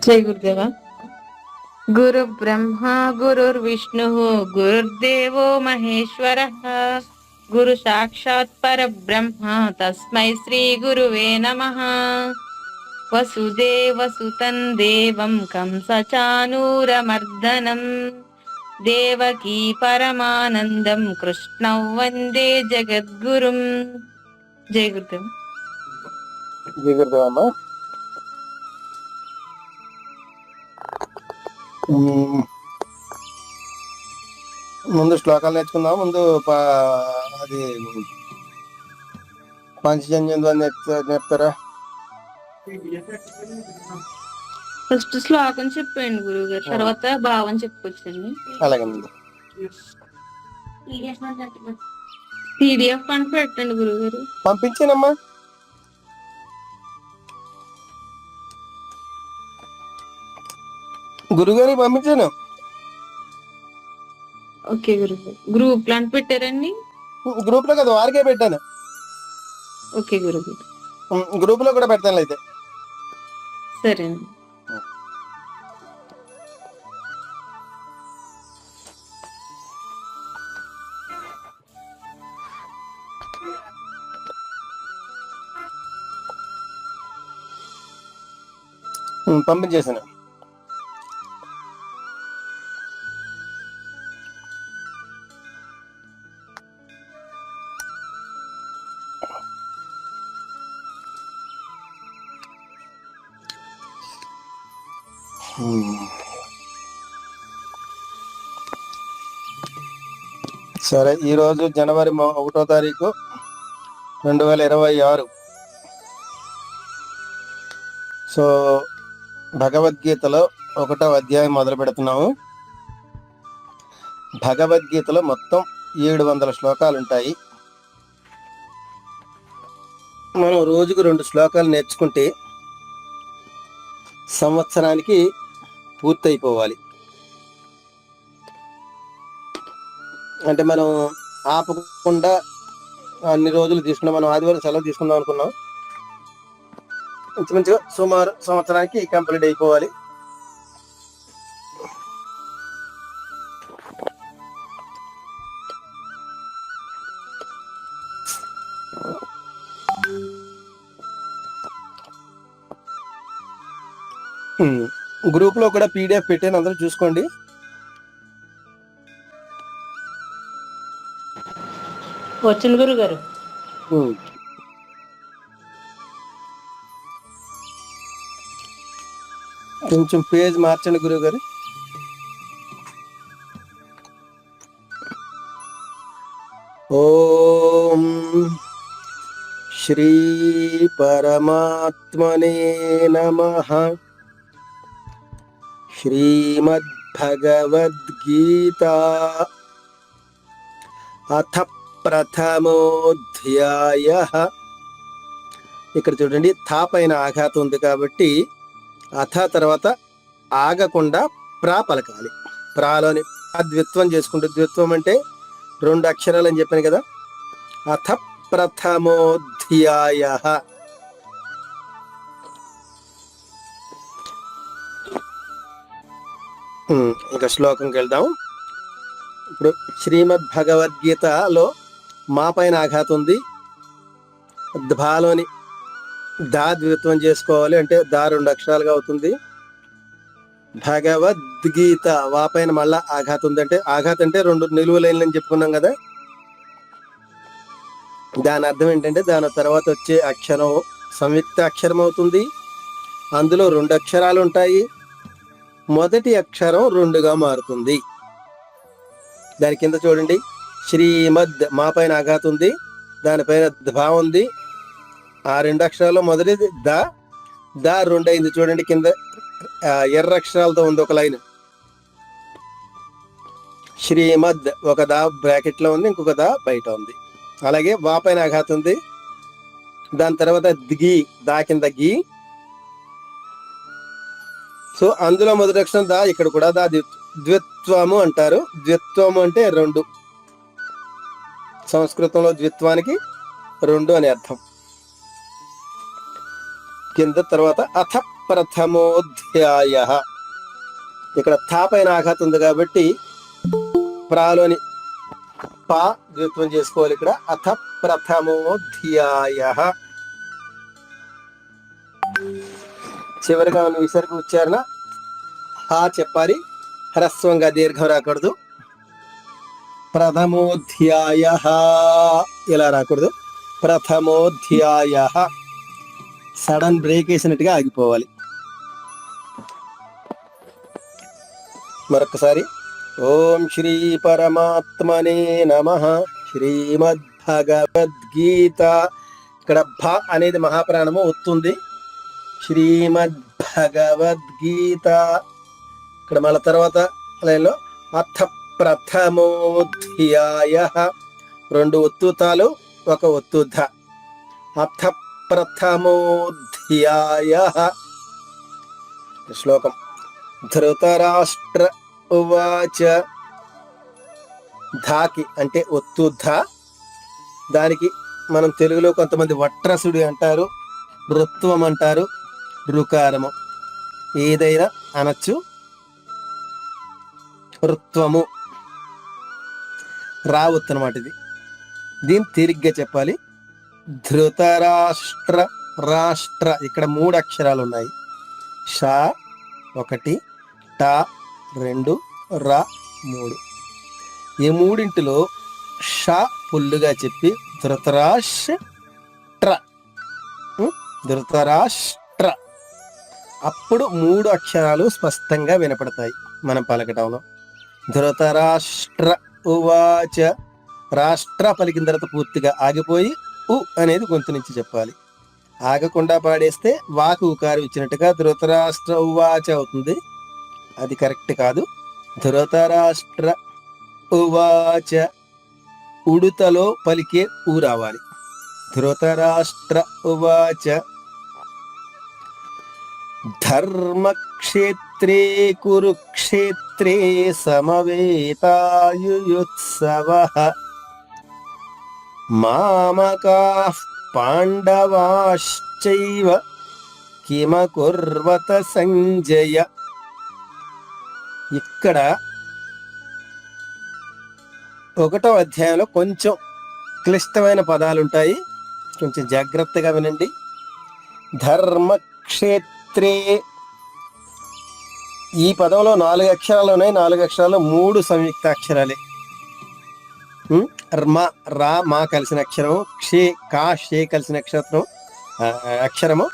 జై గురుదేవా. గురు బ్రహ్మ గురుర్విష్ణు గురుర్దేవో మహేశ్వర గురు సాక్షాత్ పరబ్రహ్మ తస్మై శ్రీ గురువే నమః. వసుదేవసుతం దేవం కంసచానూరమర్దనం దేవకీ పరమానందం కృష్ణం వందే జగద్గురుం. జై గురుదేవ్. జై గురుదేవమ్మ. ముందు శ్లోకాలు నేర్చుకుందాం. ముందు అది పంచజన్యం నేర్పుతారా? ఫస్ట్ శ్లోకం చెప్పండి గురువు గారు, తర్వాత భావం చెప్పుకొచ్చండి. అలాగే పీడిఎఫ్ అని పెట్టండి గురువు గారు. పంపించానమ్మా. గురుగారికి పంపించాను. ఓకే గురువు. గ్రూప్ లో పెట్టారండి? గ్రూప్ లో కదా, వారికే పెట్టాను. ఓకే గురువు. గ్రూప్ లో కూడా పెడతాను అయితే. సరే. పంపించేసాను. సరే, ఈరోజు జనవరి 1వ తారీఖు 2026. సో భగవద్గీతలో 1వ అధ్యాయం మొదలు పెడుతున్నాము. భగవద్గీతలో మొత్తం 700 శ్లోకాలు ఉంటాయి. మనం రోజుకు 2 శ్లోకాలు నేర్చుకుంటే సంవత్సరానికి పూర్తయిపోవాలి. అంటే మనం ఆపకుండా అన్ని రోజులు తీసుకున్నాం. మనం ఆదివారం సెలవు తీసుకుందాం అనుకున్నాం. మంచిగా సుమారు సంవత్సరానికి కంప్లీట్ అయిపోవాలి. గ్రూప్ లో కూడా పీడిఎఫ్ పెట్టాను, అందరూ చూసుకోండి. వచ్చింది గురువు గారు. కొంచెం పేజ్ మార్చండి గురువు గారు. ఓం శ్రీ పరమాత్మనే నమః. శ్రీమద్భగవద్గీత అథ ప్రథమోధ్యాయః. ఇక్కడ చూడండి, థా పైన ఆఘాతం ఉంది కాబట్టి అథ తర్వాత ఆగకుండా ప్రా పలకాలి. ప్రాలోని ద్విత్వం చేసుకుంటే, ద్విత్వం అంటే 2 అక్షరాలు అని చెప్పాను కదా. అథ ప్రథమోధ్యాయః. ఇంకా శ్లోకంకి వెళ్దాం. ఇప్పుడు శ్రీమద్ భగవద్గీతలో మా పైన ఆఘాతం ఉంది. భాలోని దా ద్విత్వం చేసుకోవాలి, అంటే దా 2 అక్షరాలుగా అవుతుంది. భగవద్గీత వా పైన మళ్ళా ఆఘాతం ఉంది, అంటే ఆఘాతం అంటే 2 నిలువు లైన్లు అని చెప్పుకున్నాం కదా. దాని అర్థం ఏంటంటే దాని తర్వాత వచ్చే అక్షరం సంయుక్త అక్షరం అవుతుంది. అందులో 2 అక్షరాలు ఉంటాయి. మొదటి అక్షరం 2గా మారుతుంది. దాని కింద చూడండి, శ్రీమద్ మా పైన ఆఘాతం ఉంది, దానిపైన ధా ఉంది. ఆ 2 అక్షరాల్లో మొదటిది దా, దా 2 అయింది. చూడండి కింద ఎర్ర అక్షరాలతో ఉంది ఒక లైన్. శ్రీమద్ ఒక దా బ్రాకెట్ లో ఉంది, ఇంకొక దా బయట ఉంది. అలాగే వా పైన ఆఘాతం ఉంది, దాని తర్వాత దిగి దా కింద గీ. సో అందులో మొదటి అక్షరం దా, ఇక్కడ కూడా దా. ద్విత్వము అంటారు. ద్విత్వము అంటే 2. సంస్కృతంలో ద్విత్వానికి 2 అని అర్థం. కింద తర్వాత అథ ప్రథమోధ్యాయ. ఇక్కడ థా పైన ఆఘాతం ఉంది కాబట్టి ప్రాలోని పా ద్విత్వం చేసుకోవాలి. ఇక్కడ అథ ప్రథమోధ్యాయ. చివరిగా ఉన్న విసర్గ ఉచ్చారణ హా చెప్పాలి, హ్రస్వంగా దీర్ఘం రాకూడదు. ప్రథమోధ్యాయ ఇలా రాకూడదు. ప్రథమోధ్యాయ సడన్ బ్రేక్ వేసినట్టుగా ఆగిపోవాలి. మరొకసారి ఓం శ్రీ పరమాత్మనే నమః. శ్రీమద్భగవద్గీత. ఇక్కడ భ అనేది మహాప్రాణము వస్తుంది. శ్రీమద్భగవద్గీత. ఇక్కడ మళ్ళీ తర్వాత లైన్లో అథ ప్రథమోధ్యాయ. 2 ఒత్తుతాలు, 1 ఒత్తుధ. అథ ప్రథమోధ్యాయ. శ్లోకం. ధృతరాష్ట్ర ఉవాచ. ధాకి అంటే ఒత్తుధ. దానికి మనం తెలుగులో కొంతమంది వట్రసుడి అంటారు, రుత్వం అంటారు, రుకారము ఏదైనా అనొచ్చు. రుత్వము రావత్తు అనమాట. ఇది దీన్ని తిరిగ్గా చెప్పాలి. ధృతరాష్ట్ర. రాష్ట్ర ఇక్కడ 3 అక్షరాలు ఉన్నాయి. షా 1, టా 2, రా 3. ఈ మూడింటిలో షా పుల్లుగా చెప్పి ధృతరాష్ట్ర. ధృతరాష్ట్ర అప్పుడు 3 అక్షరాలు స్పష్టంగా వినపడతాయి మనం పలకటంలో. ధృతరాష్ట్ర ఉవాచ. రాష్ట్ర పలికిన తర్వాత పూర్తిగా ఆగిపోయి ఉ అనేది గొంతు నుంచి చెప్పాలి. ఆగకుండా పాడేస్తే వాకు ఉకారం ఇచ్చినట్టుగా ధృతరాష్ట్ర ఉవాచ అవుతుంది. అది కరెక్ట్ కాదు. ధృతరాష్ట్ర ఉవాచ. ఉడుతలో పలికే ఊ రావాలి. ధృతరాష్ట్ర ఉవాచ. ధర్మక్షేత్రే కురుక్షేత్రే సమవేతాయుయుత్సవః మామకాః పాండవాశ్చైవ కిమకుర్వత సంజయ. ఇక్కడ 1వ అధ్యాయంలో కొంచెం క్లిష్టమైన పదాలు ఉంటాయి, కొంచెం జాగ్రత్తగా వినండి. ధర్మక్షేత్రే ఈ పదంలో 4 అక్షరాలు ఉన్నాయి. 4 అక్షరాలు 3 సంయుక్త అక్షరాలే. ర్మ రా మా కలిసిన అక్షరం, క్షే కా షే కలిసిన అక్షరము,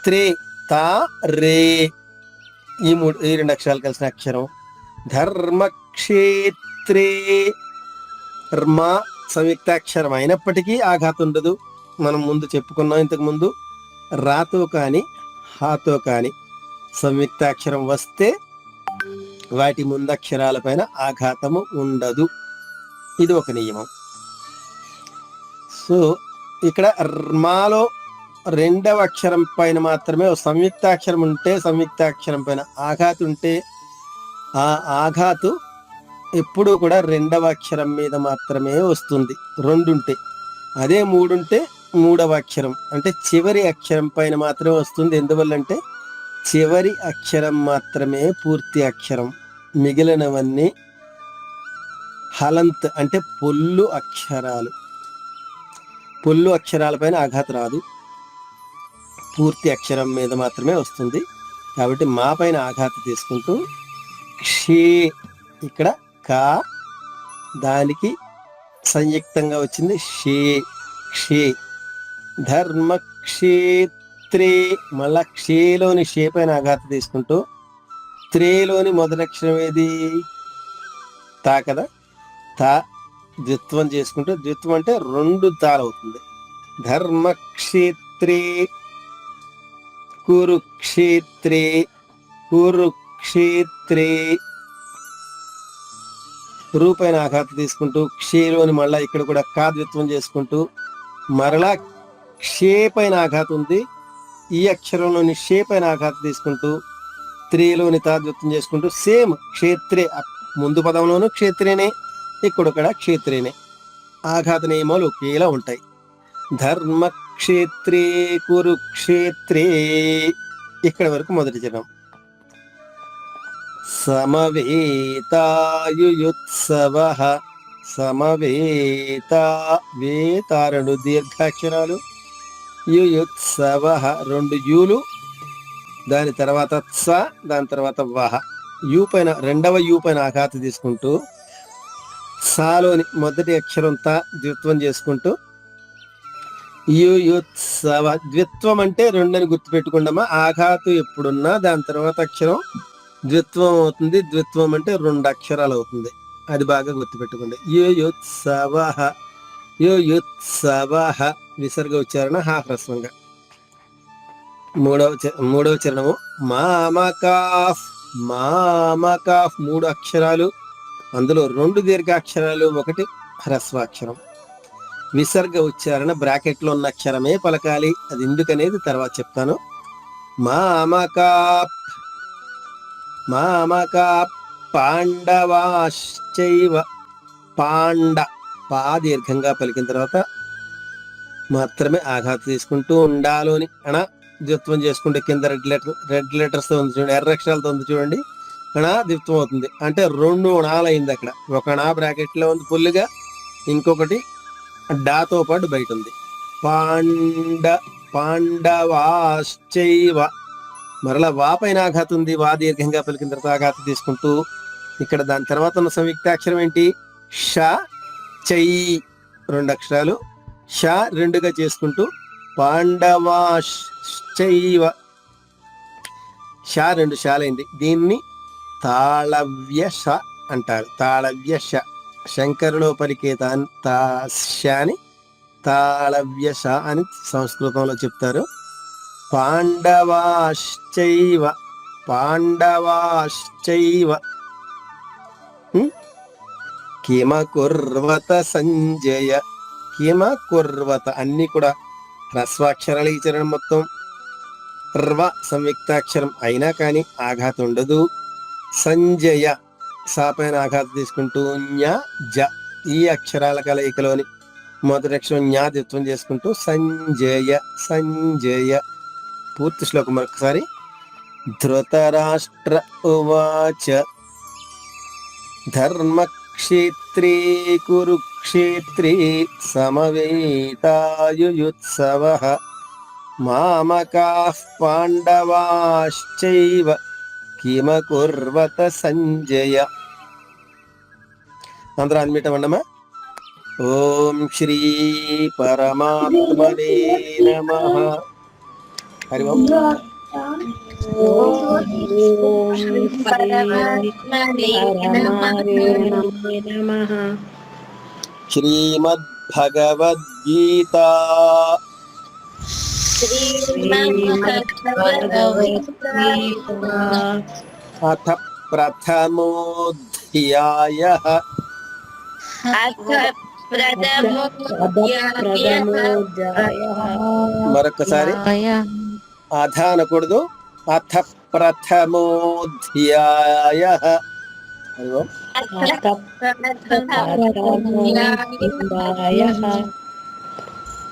త్రే తా రే ఈ 2 అక్షరాలు కలిసిన అక్షరం. ధర్మక్షేత్రే ర్మ సంయుక్తాక్షరం అయినప్పటికీ ఆఘాతం ఉండదు. మనం ముందు చెప్పుకున్నాం ఇంతకు ముందు. రాతో కానీ హాతో కానీ సంయుక్తాక్షరం వస్తే వాటి ముందక్షరాల పైన ఆఘాతము ఉండదు. ఇది ఒక నియమం. సో ఇక్కడ ర్మాలో 2వ అక్షరం పైన మాత్రమే సంయుక్తాక్షరం ఉంటే, సంయుక్తాక్షరం పైన ఆఘాతం ఉంటే ఆ ఆఘాతు ఎప్పుడూ కూడా 2వ అక్షరం మీద మాత్రమే వస్తుంది. 2 ఉంటే. అదే 3 ఉంటే 3వ అక్షరం అంటే చివరి అక్షరం పైన మాత్రమే వస్తుంది. ఎందువల్లంటే చివరి అక్షరం మాత్రమే పూర్తి అక్షరం, మిగిలినవన్నీ హలంత్ అంటే పొల్లు అక్షరాలు. పొల్లు అక్షరాల పైన ఆఘాతం రాదు, పూర్తి అక్షరం మీద మాత్రమే వస్తుంది. కాబట్టి మా పైన ఆఘాతం తీసుకుంటూ క్షే ఇక్కడ కా దానికి సంయుక్తంగా వచ్చింది షే క్షే. ధర్మక్షేత్రే మళ్ళా క్షేలోని షే పైన ఆఘాతం తీసుకుంటూ త్రేలోని మొదటి అక్షరం ఏది? తా కదా. తా ద్విత్వం చేసుకుంటూ, ద్విత్వం అంటే 2 తాలు అవుతుంది. ధర్మక్షేత్రే కురుక్షేత్రే కురుక్షేత్రే రూపైన ఆఘాతం తీసుకుంటూ క్షేలోని మళ్ళా ఇక్కడ కూడా కా ద్విత్వం చేసుకుంటూ మరలా క్షే పైన ఆఘాతం ఉంది. ఈ అక్షరంలోని షే పైన ఆఘాతం తీసుకుంటూ త్రేలోని తా ద్విత్వం చేసుకుంటూ సేమ్ క్షేత్రే ముందు పదంలోనూ క్షేత్రేనే, ఇక్కడ కూడా క్షేత్రేనే. ఆఘాత నియమాలు ఒకేలా ఉంటాయి. ధర్మక్షేత్రే కురుక్షేత్రే ఇక్కడ వరకు మొదటి చరణం. సమవేతాయుయుత్సవః. సమవేత వేత 2 దీర్ఘాక్షరాలు, యుయుత్సవః 2 యూలు, దాని తర్వాత స, దాని తర్వాత వహ. యూ పైన రెండవ యూ పైన ఆఘాత తీసుకుంటూ సాలోని మొదటి అక్షరం త ద్విత్వం చేసుకుంటూ యుయుత్సవ. ద్విత్వం అంటే 2 అని గుర్తుపెట్టుకుంటామా. ఆఘాతు ఎప్పుడున్నా దాని తర్వాత అక్షరం ద్విత్వం అవుతుంది. ద్విత్వం అంటే 2 అక్షరాలు అవుతుంది. అది బాగా గుర్తుపెట్టుకోండి. యుయుత్సవః, యుయుత్సవః. విసర్గ ఉచ్చారణ హ్రస్వంగా. మూడవ చరణము మామకాఫ్. మామకాఫ్ 3 అక్షరాలు, అందులో 2 దీర్ఘాక్షరాలు, 1 హ్రస్వాక్షరం. విసర్గ ఉచ్చారణ బ్రాకెట్లో ఉన్న అక్షరమే పలకాలి. అది ఎందుకనేది తర్వాత చెప్తాను. మామకాప్, మామకాప్. పాండవాశ్చైవ. పాండ పా దీర్ఘంగా పలికిన తర్వాత మాత్రమే ఆఘాత తీసుకుంటూ ఉండాలోని అణ ద్విత్వం చేసుకుంటే కింద రెడ్ లెటర్స్ ఉంది చూడండి, ఎర్ర అక్షరాలతో ఉంది చూడండి, అణ ద్విత్వం అవుతుంది. అంటే 2 అణాలు అయింది అక్కడ. ఒక అణా బ్రాకెట్ లో ఉంది ఫుల్గా, ఇంకొకటి డాతో పాటు బయట ఉంది. పాండవాశ్చైవ. మరలా వా పైన ఆఘాతం ఉంది. వా దీర్ఘంగా పలికిన తర్వాత ఆఘాతం తీసుకుంటూ ఇక్కడ దాని తర్వాత ఉన్న సంయుక్తాక్షరం ఏంటి? ష, చై 2 అక్షరాలు, ష 2గా చేసుకుంటూ పాండవాశ్చైవ. ష 2 షాలైంది. దీన్ని తాళవ్య ష అంటారు. తాళవ్య ష. శంకరులో పలికే షని తాళవ్య ష అని సంస్కృతంలో చెప్తారు. పాండవాశ్చైవ, పాండవాశ్చైవ. కిమ కుర్వత సంజయ. కిమ కుర్వత అన్ని కూడా హ్రస్వాక్షరాలు. ఈ చరణం మొత్తం ర్వ సంయుక్తాక్షరం అయినా కానీ ఆఘాతం ఉండదు. సంజయ సా పైన ఆఘాతం తీసుకుంటూ జ్ఞ జ. ఈ అక్షరాల కలయికలోని మొదటి అక్షరం జ్ఞా ద్విత్వం చేసుకుంటూ సంజయ, సంజయ. పూర్తి శ్లోకం మరొకసారి. ధృతరాష్ట్ర ఉవాచ ధర్మక్షేత్రే కురుక్షేత్రే సమవేతాయుయుత్సవః మామకాః పాండవాశ్చైవ కిమ కుర్వత సంజయ. అందరూ అన్మిటమన్నమా. ఓం శ్రీ పరమాత్మనే నమః. హరి ఓం. శ్రీమద్భగవద్గీత అథ ప్రథమోऽధ్యాయః. మరొకసారి అథ అనకూడదు, అథ ప్రథమోऽధ్యాయః.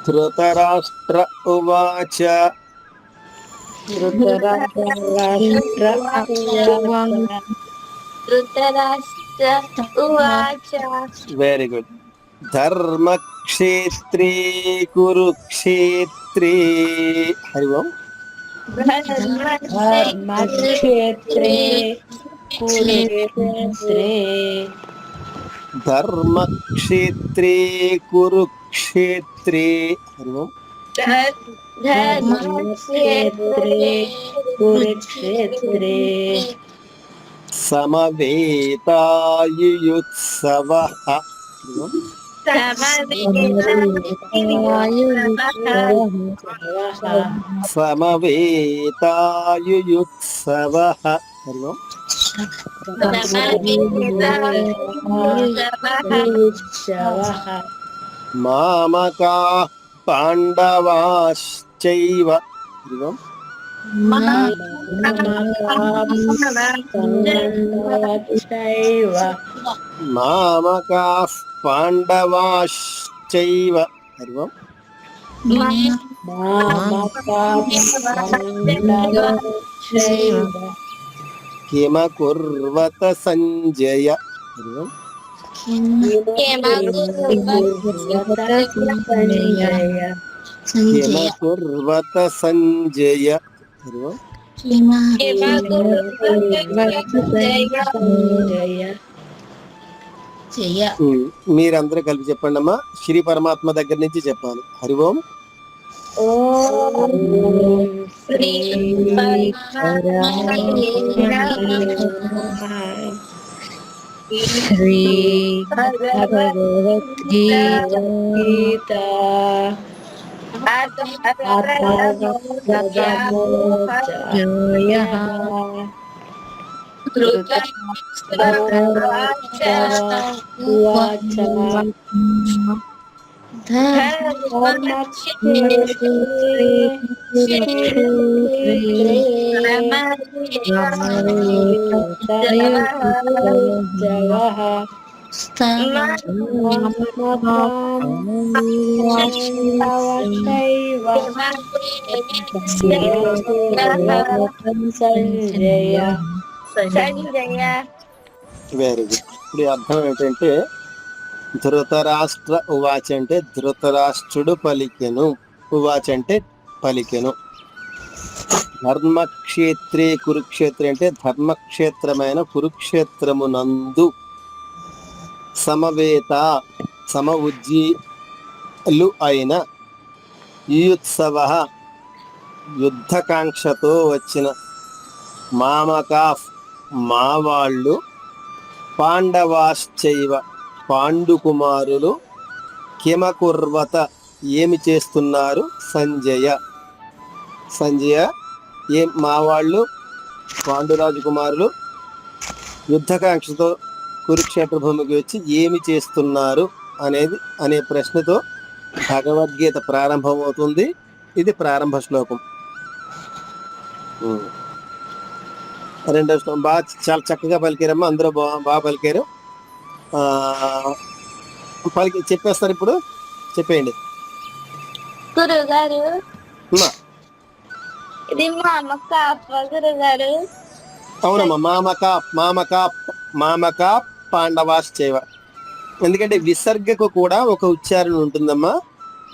ధృతరాష్ట్ర ఉవాచ. Very good. ధర్మక్షేత్రే కురుక్షేత్రే. హరి ఓం. ధర్మక్షేత్రే కురుక్షేత్రే. ధర్మక్షేత్రే కురుక్షేత్రే. హరి ఓం. ధర్మక్షేత్రే కురుక్షేత్రే సమవేతాయుయుత్సవః. హరి ఓం. సమవేతాయుయుత్సవః. హరి ఓం. మామకాః పాండవాశ్చైవ. హరి ఓం. మామకాః పాండవాశ్చైవ. హరి ఓం. కిమకుర్వత సంజయ. కిమకుర్వత సంజయ. మీరందరూ కలిపి చెప్పండి అమ్మా. శ్రీ పరమాత్మ దగ్గర నుంచి చెప్పాలి. హరి ఓం. Sri Bhagavad Gita very good. ఇప్పుడు అర్థం ఏంటంటే ధృతరాష్ట్ర ఉవాచ అంటే ధృతరాష్ట్రుడు పలికెను. ఉవాచ అంటే పలికెను. ధర్మక్షేత్రే కురుక్షేత్రే అంటే ధర్మక్షేత్రమైన కురుక్షేత్రమునందు సమవేత సమ ఉజ్జీలు అయిన యుత్సవ యుద్ధకాంక్షతో వచ్చిన మామకాఫ్ మా వాళ్ళు పాండవాశ్చైవ పాండుకుమారులు కిమకుర్వత ఏమి చేస్తున్నారు సంజయ. సంజయ మా వాళ్ళు పాండురాజు కుమారులు యుద్ధకాంక్షతో కురుక్షేత్ర భూమికి వచ్చి ఏమి చేస్తున్నారు అనే ప్రశ్నతో భగవద్గీత ప్రారంభమవుతుంది. ఇది ప్రారంభ శ్లోకం. రెండో శ్లోకం బాగా చాలా చక్కగా పలికారమ్మా. అందరూ బాగా పలికారు. చెప్పేస్తారు. ఇప్పుడు చెప్పేయండి. గురుగారు ఇది గురుగారు. అవునమ్మా. మామక పాండవాశ్చైవ. ఎందుకంటే విసర్గకు కూడా ఒక ఉచ్చారణ ఉంటుందమ్మా.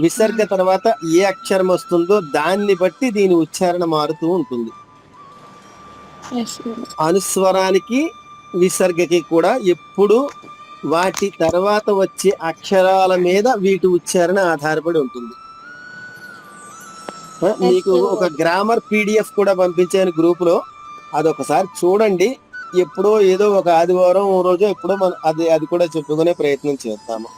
విసర్గ తర్వాత ఏ అక్షరం వస్తుందో దాన్ని బట్టి దీని ఉచ్చారణ మారుతూ ఉంటుంది. అనుస్వరానికి విసర్గకి కూడా ఎప్పుడు వాటి తర్వాత వచ్చే అక్షరాల మీద వీటి ఉచ్చారణ ఆధారపడి ఉంటుంది. మీకు ఒక గ్రామర్ పీడిఎఫ్ కూడా పంపించాను గ్రూప్ లో. అదొకసారి చూడండి. ఎప్పుడో ఏదో ఒక ఆదివారం రోజు ఎప్పుడో మనం అది కూడా చెప్పుకునే ప్రయత్నం చేస్తాము.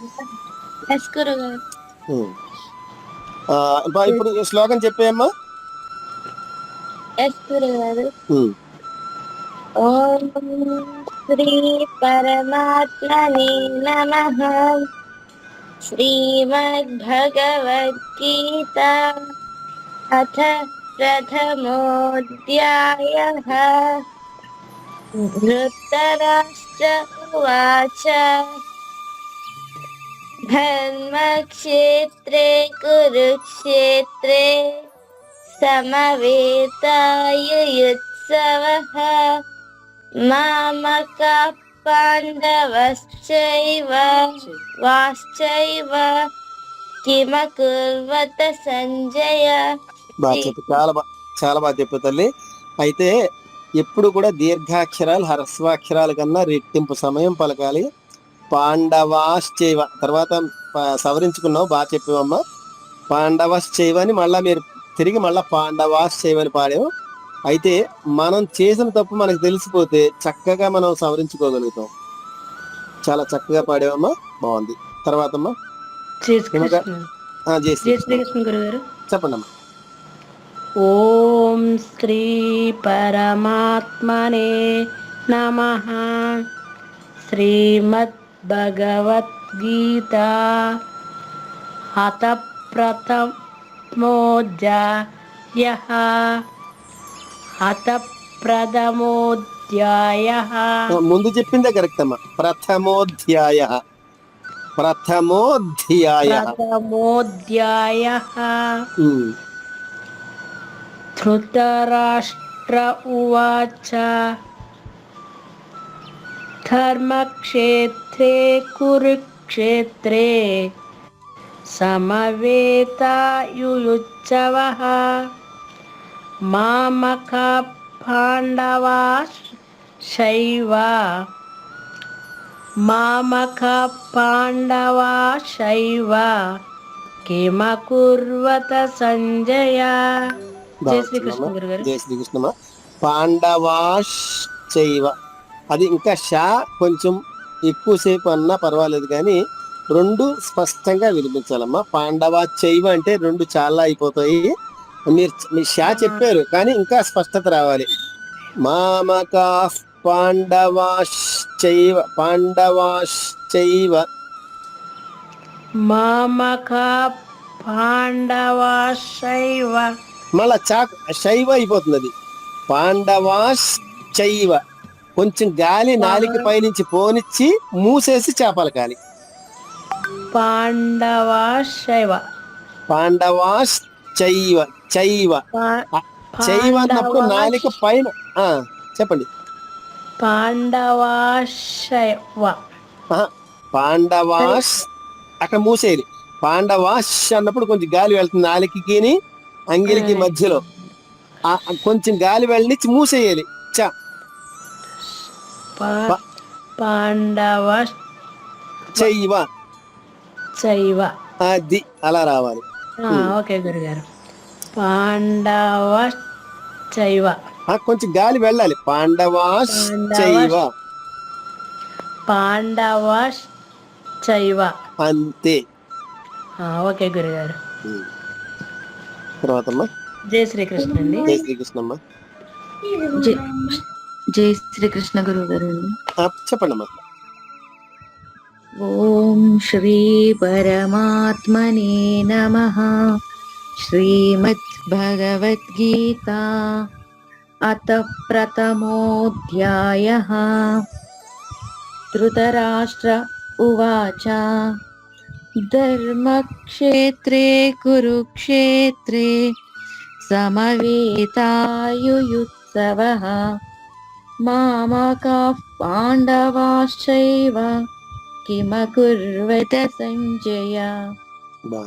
ఇప్పుడు శ్లోకం చెప్పేయమ్మా. ఓం శ్రీ పరమాత్మనే నమః. శ్రీమద్భగవద్గీత అథ ప్రథమోऽధ్యాయః. ధృతరాష్ట్ర ఉవాచ ధర్మక్షేత్రే కురుక్షేత్రే సమవేతాయుయుత్సవః మామకాః పాండవశ్చైవ వాశ్చైవ కిమకుర్వత సంజయ. చాలా బాగా చెప్పు తల్లి. అయితే ఎప్పుడు కూడా దీర్ఘాక్షరాలు హ్రస్వాక్షరాల కన్నా రెట్టింపు సమయం పలకాలి. పాండవాశ్చైవ తర్వాత సవరించుకున్నావు. బాగా చెప్పావమ్మా. పాండవాశ్చైవ అని మళ్ళా మీరు తిరిగి మళ్ళా పాండవాశ్చైవ అని పాడావు. అయితే మనం చేసిన తప్పు మనకు తెలిసిపోతే చక్కగా మనం సవరించుకోగలుగుతాం. చాలా చక్కగా పాడావమ్మా. బాగుంది. తర్వాత అమ్మా చెప్పండి అమ్మా. ఓం శ్రీ పరమాత్మనే నమః. శ్రీమద్భగవద్గీత అథ ప్రథమోऽధ్యాయః. ముందు చెప్పిందే కరెక్ట్ అమ్మా. ప్రథమోధ్యాయ. ప్రథమోధ్యాయః. ప్రథమోధ్యాయः. ధృతరాష్ట్ర ఉవాచ ధర్మక్షేత్రే కురుక్షేత్రే సమవేతాయుయుత్సవః మామకా పాండవాశ్చైవ కిమకుర్వత సంజయ. జై శ్రీకృష్ణ గురుగారు. జై శ్రీకృష్ణమ్మ. పాండవాశ్చైవ అది ఇంకా షా కొంచెం ఎక్కువసేపు అన్నా పర్వాలేదు కానీ రెండు స్పష్టంగా వినిపించాలమ్మా. పాండవాశ్చైవ అంటే రెండు చాలా అయిపోతాయి. మీ షా చెప్పారు కానీ ఇంకా స్పష్టత రావాలి. మామకా పాండవాశ్చైవ మామకా పాండవాశ్చైవ మళ్ళా శైవ అయిపోతుంది. అది పాండవాశ్చైవ కొంచెం గాలి నాలిక పైనుంచి పోనిచ్చి మూసేసి చేపలు కాలి. పాండవాశ్చైవ చైవ అన్నప్పుడు నాలిక పైన చెప్పండి. పాండవాష్ అక్కడ మూసేయాలి. పాండవాష్ అన్నప్పుడు కొంచెం గాలి వెళ్తుంది నాలికకి అంగిలికి మధ్యలో. కొంచెం గాలి వెళ్ళనిచ్చి మూసేయాలి. చైవ అది అలా రావాలి. ఓకే గురుగారు. పాండవాశ్చైవ కొంచెం గాలి వెళ్ళాలి. పాండవాశ్చైవ అంతే. ఓకే గురుగారు. తర్వాత జై శ్రీకృష్ణ అండి. జై శ్రీకృష్ణమ్మ. జై శ్రీకృష్ణ గురువు గారు. చెప్పండమ్మా. ఓం శ్రీ పరమాత్మనే నమః. శ్రీమద్ భగవద్గీత అత ప్రథమోధ్యాయః. ధృతరాష్ట్ర ఉవాచ ధర్మక్షేత్రే కురుక్షేత్రే సమవేతాయుయుత్సవః మామకాః పాండవాశ్చైవ కిమకుర్వత సంజయ.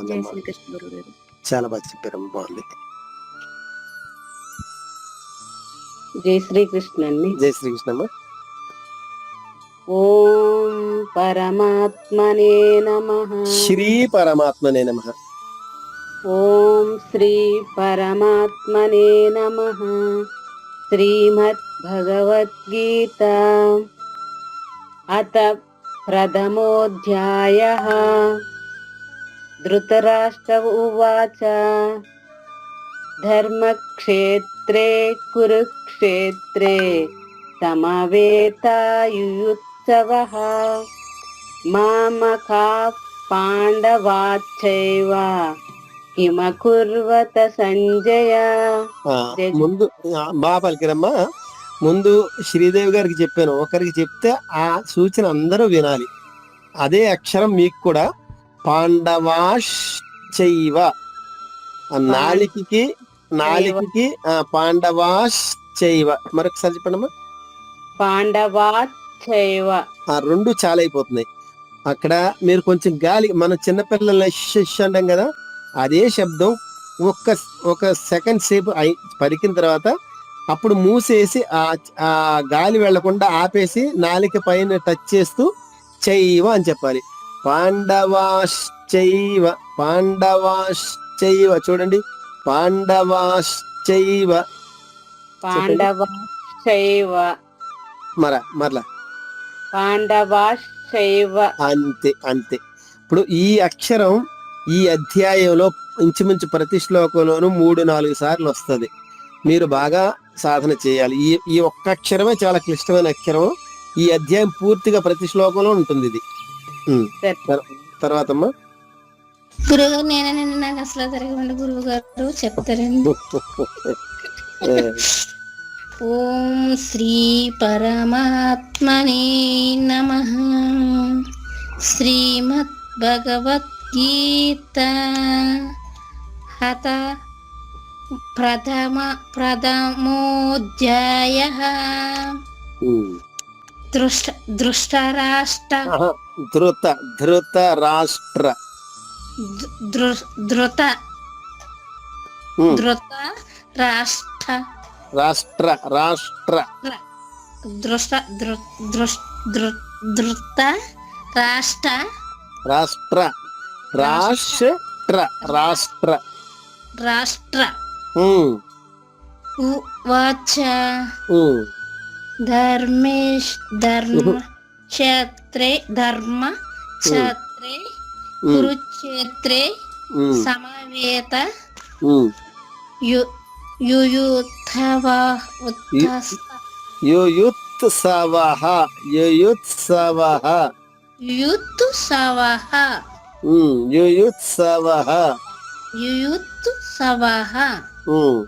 జై శ్రీకృష్ణ గురుగారు. చాలా బాగా చెప్పారమ్మ. బాగుంది. జై శ్రీకృష్ణ అండి. జై శ్రీకృష్ణమ్మ. ఓం పరమాత్మనే నమః. శ్రీ పరమాత్మనే నమః. ఓం శ్రీ పరమాత్మనే నమః. శ్రీమద్ భగవద్గీత అత ప్రథమోధ్యాయః. ధృతరాష్ట్ర ఉవాచ ధర్మక్షేత్రే కురుక్షేత్రే సమవేతాయుయుత్సవః మామకా పాండవాశ్చైవ కిమకుర్వత సంజయ. ముందు బాగా పలికిరమ్మా. ముందు శ్రీదేవి గారికి చెప్పాను. ఒకరికి చెప్తే ఆ సూచన అందరూ వినాలి. అదే అక్షరం మీకు కూడా పాండవాశ్చైవ నాలికి పాండవాశ్చైవ. మరొకసారి చెప్పండమ్మా. పాండవాశ్చైవ రెండు చాలా అయిపోతున్నాయి. అక్కడ మీరు కొంచెం గాలి, మన చిన్నపిల్లల అంటాం కదా, అదే శబ్దం ఒక సెకండ్ సేపు పలికిన తర్వాత అప్పుడు మూసేసి ఆ గాలి వెళ్లకుండా ఆపేసి నాలిక పైన టచ్ చేస్తూ చైవ అని చెప్పాలి. పాండవాశ్చైవ చూడండి. పాండవాశ్చైవ మరలా పాండవాశ్చైవ అంతే. ఇప్పుడు ఈ అక్షరం ఈ అధ్యాయంలో ఇంచుమించు ప్రతి శ్లోకంలోనూ 3-4 సార్లు వస్తుంది. మీరు బాగా సాధన చేయాలి. ఈ ఒక్క అక్షరమే చాలా క్లిష్టమైన అక్షరం. ఈ అధ్యాయం పూర్తిగా ప్రతి శ్లోకంలో ఉంటుంది. ఇది తర్వాత గురుగారు నేనండి, నాకు అసలు జరగండి గురువు గారు చెప్తారండి. ఓం శ్రీ పరమాత్మనే నమః. శ్రీమద్ భగవద్గీత హత ప్రథమోధ్యాయః ధృతరాష్ట్ర ధృతరాష్ట్ర ధృత రాష్ట్ర రాష్ట్ర రాష్ట్ర ధృత రాష్ట్ర రాష్ట్ర రాష్ట్ర రాష్ట్ర రాష్ట్ర ఉమ్, ఉవాచ ఉమ్, క్షేత్రే కురుక్షేత్రే ఉమ్, సమవేత ఉమ్. యుయుత్సవః యుయుత్సవః యుయుత్సవః యుయుత్సవః యుయుత్సవః ఉమ్.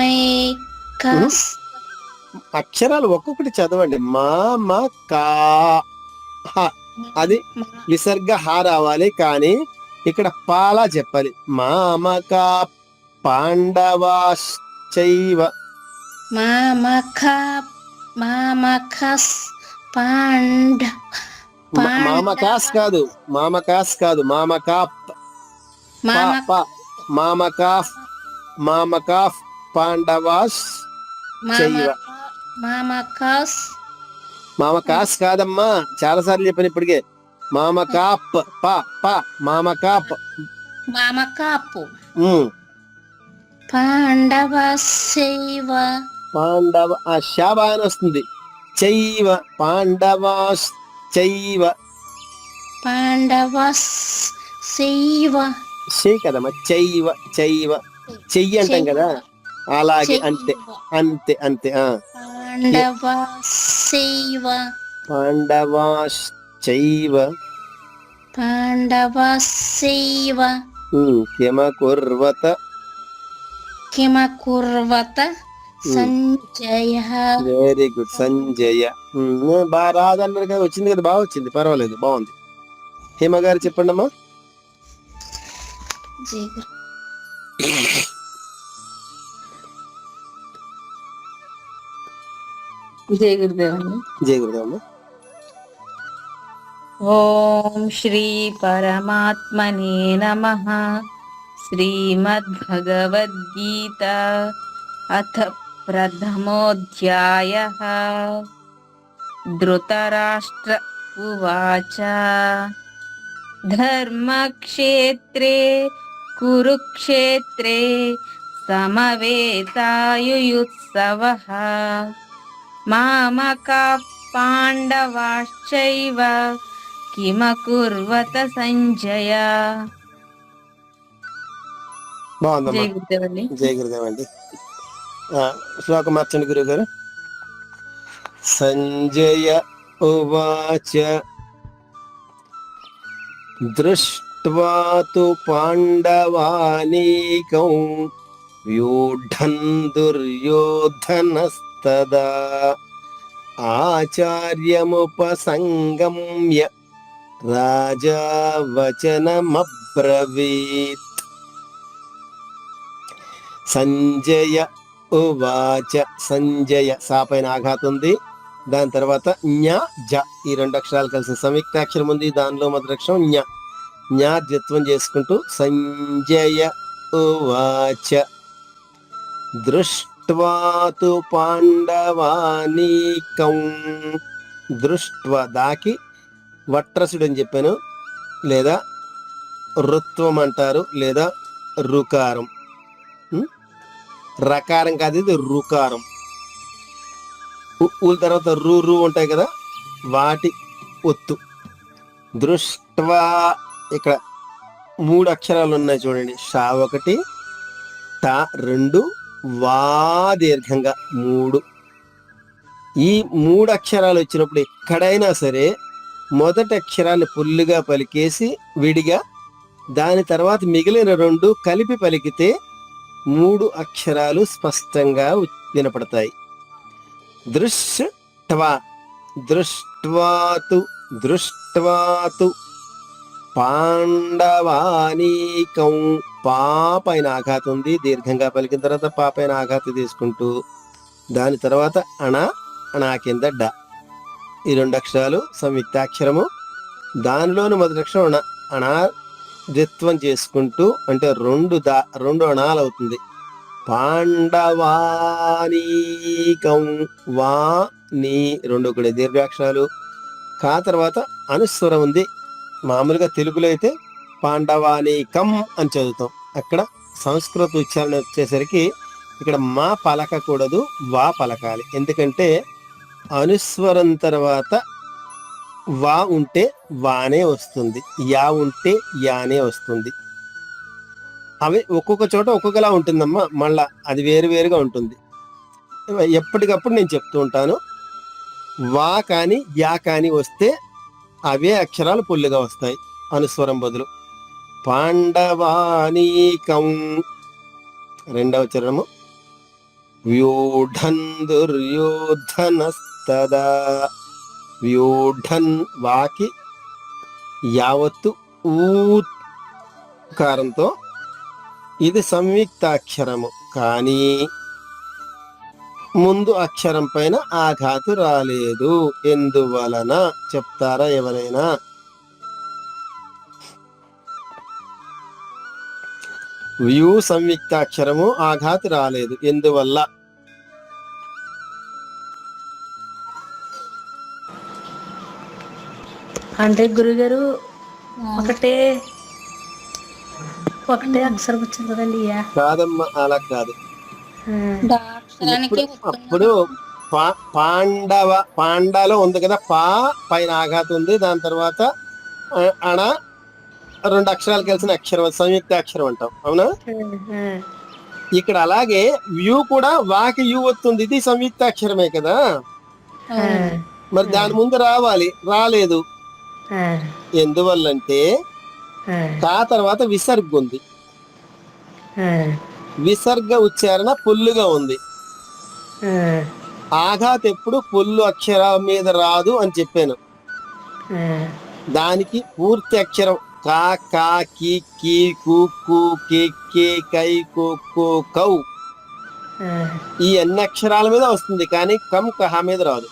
మామైకస్ అక్షరాలు ఒక్కొక్కటి చదవండి మామ కా హ. అది విసర్గ హా రావాలి, కానీ ఇక్కడ పాలా చెప్పాలి. మామకా పాండవాశ్చైవ మామకస్ మామకాస్ కాదు, మామకాస్ కాదు, మామకాప్ మామకాఫ్ పాండవాస్ చైవ. మామకాస్ కాదమ్మా, చాలా సార్లు చెప్పాను ఇప్పటికే. మామకాప్ మామకాప్ ఉమ్. పాండవస్యైవ పాండవ ఆ శాబా అని వస్తుంది. చైవ పాండవాస్ చైవ పాండవస్యైవ చెయ్యి కదమ్మా, చైవ చైవ చెయ్యి అంటాం కదా, అలాగే అంతే అంతే అంతే. పాండవస్యైవ పాండవాస్ చైవ పాండవస్యైవ కిమకుర్వత సంజయ. Very good Sanjaya. బాగా రాదన్నారు కదా, వచ్చింది కదా, బాగా వచ్చింది, పర్వాలేదు, బాగుంది. హేమ గారు చెప్పండి అమ్మా. జయ గురుదేవని. జయ గురుదేవమ్మ. ఓం శ్రీ పరమాత్మనే నమః. శ్రీమద్భగవద్గీత అథ ప్రథమోధ్యాయః. ధృతరాష్ట్ర ఉవాచ ధర్మక్షేత్రే కురుక్షేత్రే సమవేతాయుయుత్సవః మామకాః పాండవాశ్చైవ కిమకుర్వత సంజయ. బాగుందమ్మా. జయ గురుదేవండి. జయ గురుదేవ్ అండి. శ్లోకం మార్చండి గురువు గారు. సంజయ ఉవాచ దృష్ట్వా తు పాండవానీకం వ్యూఢం దుర్యోధనస్తదా ఆచార్యముపసంగమ్య రాజా వచనమబ్రవీత్. సంజయ ఉవాచ. సంజయ సా పైన ఆఘాతం ఉంది, దాని తర్వాత జ్ఞ జ ఈ రెండు అక్షరాలు కలిసిన సంయుక్తాక్షరం ఉంది, దానిలో మొదటి అక్షరం జ్ఞ. జ్ఞ జత్వం చేసుకుంటూ సంజయ ఉవాచ దృష్ట్వా తు పాండవానీకం. దృష్ట్వా దాకి వట్రసుడు అని చెప్పాను, లేదా రుత్వం అంటారు, లేదా రుకారం. రకారం కాదు, ఇది రుకారం. ఊల తర్వాత రూ రూ ఉంటాయి కదా, వాటి ఒత్తు. దృష్ట్వా ఇక్కడ 3 అక్షరాలు ఉన్నాయి చూడండి. షా 1, టా 2, వా దీర్ఘంగా 3. ఈ 3 అక్షరాలు వచ్చినప్పుడు ఎక్కడైనా సరే మొదటి అక్షరాన్ని పుల్లుగా పలికేసి విడిగా, దాని తర్వాత మిగిలిన 2 కలిపి పలికితే 3 అక్షరాలు స్పష్టంగా వినపడతాయి. దృష్ట్వా దృష్ట్వాతు దృష్ట్వాతు పాండవానీకం పా పైన ఆఘాతం ఉంది, దీర్ఘంగా పలికిన తర్వాత పా పైన ఆఘాతం తీసుకుంటూ దాని తర్వాత అణ అణా కింద డ, ఈ 2 అక్షరాలు సంయుక్తాక్షరము. దానిలోని మొదటి అక్షరం అణ, అణాదిత్వం చేసుకుంటూ అంటే 2 అణాలు అవుతుంది. పాండవానీకం వా నీ 2 కూడా దీర్ఘాక్షరాలు. కా తర్వాత అనుస్వరం ఉంది. మామూలుగా తెలుగులో అయితే పాండవానీకం అని చదువుతాం. అక్కడ సంస్కృత ఉచ్చారణ వచ్చేసరికి ఇక్కడ మా పలకకూడదు, వా పలకాలి. ఎందుకంటే అనుస్వరం తర్వాత వా ఉంటే వానే వస్తుంది, యా ఉంటే యానే వస్తుంది. అవి ఒక్కొక్క చోట ఒక్కొక్కలా ఉంటుందమ్మా, మళ్ళా అది వేరుగా ఉంటుంది. ఎప్పటికప్పుడు నేను చెప్తూ ఉంటాను, వా కానీ యా కానీ వస్తే అవే అక్షరాలు పుల్లుగా వస్తాయి అనుస్వరం బదులు. పాండవానీకం 2వ చరణము. వ్యూఢన్ దుర్యోధనస్తదా, వ్యూఢన్ వాకి యావత్తు ఊకారంతో, ఇది సంయుక్తాక్షరము కానీ ముందు అక్షరం పైన ఆఘాతు రాలేదు. ఎందువలన చెప్తారా ఎవరైనా? వ్యూ సంయుక్తాక్షరము ఆఘాతు రాలేదు, ఎందువల్ల? అంటే గురుగారు ఒకటే అక్షరం వచ్చింది కదండి. కాదమ్మా, అలా కాదు. డా అక్షరానికి అప్పుడు పాండలో ఉంది కదా, పా పైన ఆఘాతం ఉంది, దాని తర్వాత అణ 2 అక్షరాలు కలిసిన అక్షరం సంయుక్తాక్షరం అంటాం, అవునా? ఇక్కడ అలాగే వ్యూ కూడా వాకి యూ వస్తుంది, ఇది సంయుక్తాక్షరమే కదా. మరి దాని ముందు రావాలి, రాలేదు. ఎందువల్లంటే కా తర్వాత విసర్గ ఉంది, విసర్గ ఉచ్చారణ పుల్లుగా ఉంది. ఆఘాత్ ఎప్పుడు పుల్లు అక్షరం మీద రాదు అని చెప్పాను. దానికి పూర్తి అక్షరం కా కా కి కీ కు కు కే కే కై కో కో కౌ ఈ అన్ని అక్షరాల మీద వస్తుంది, కానీ కం కహా మీద రాదు.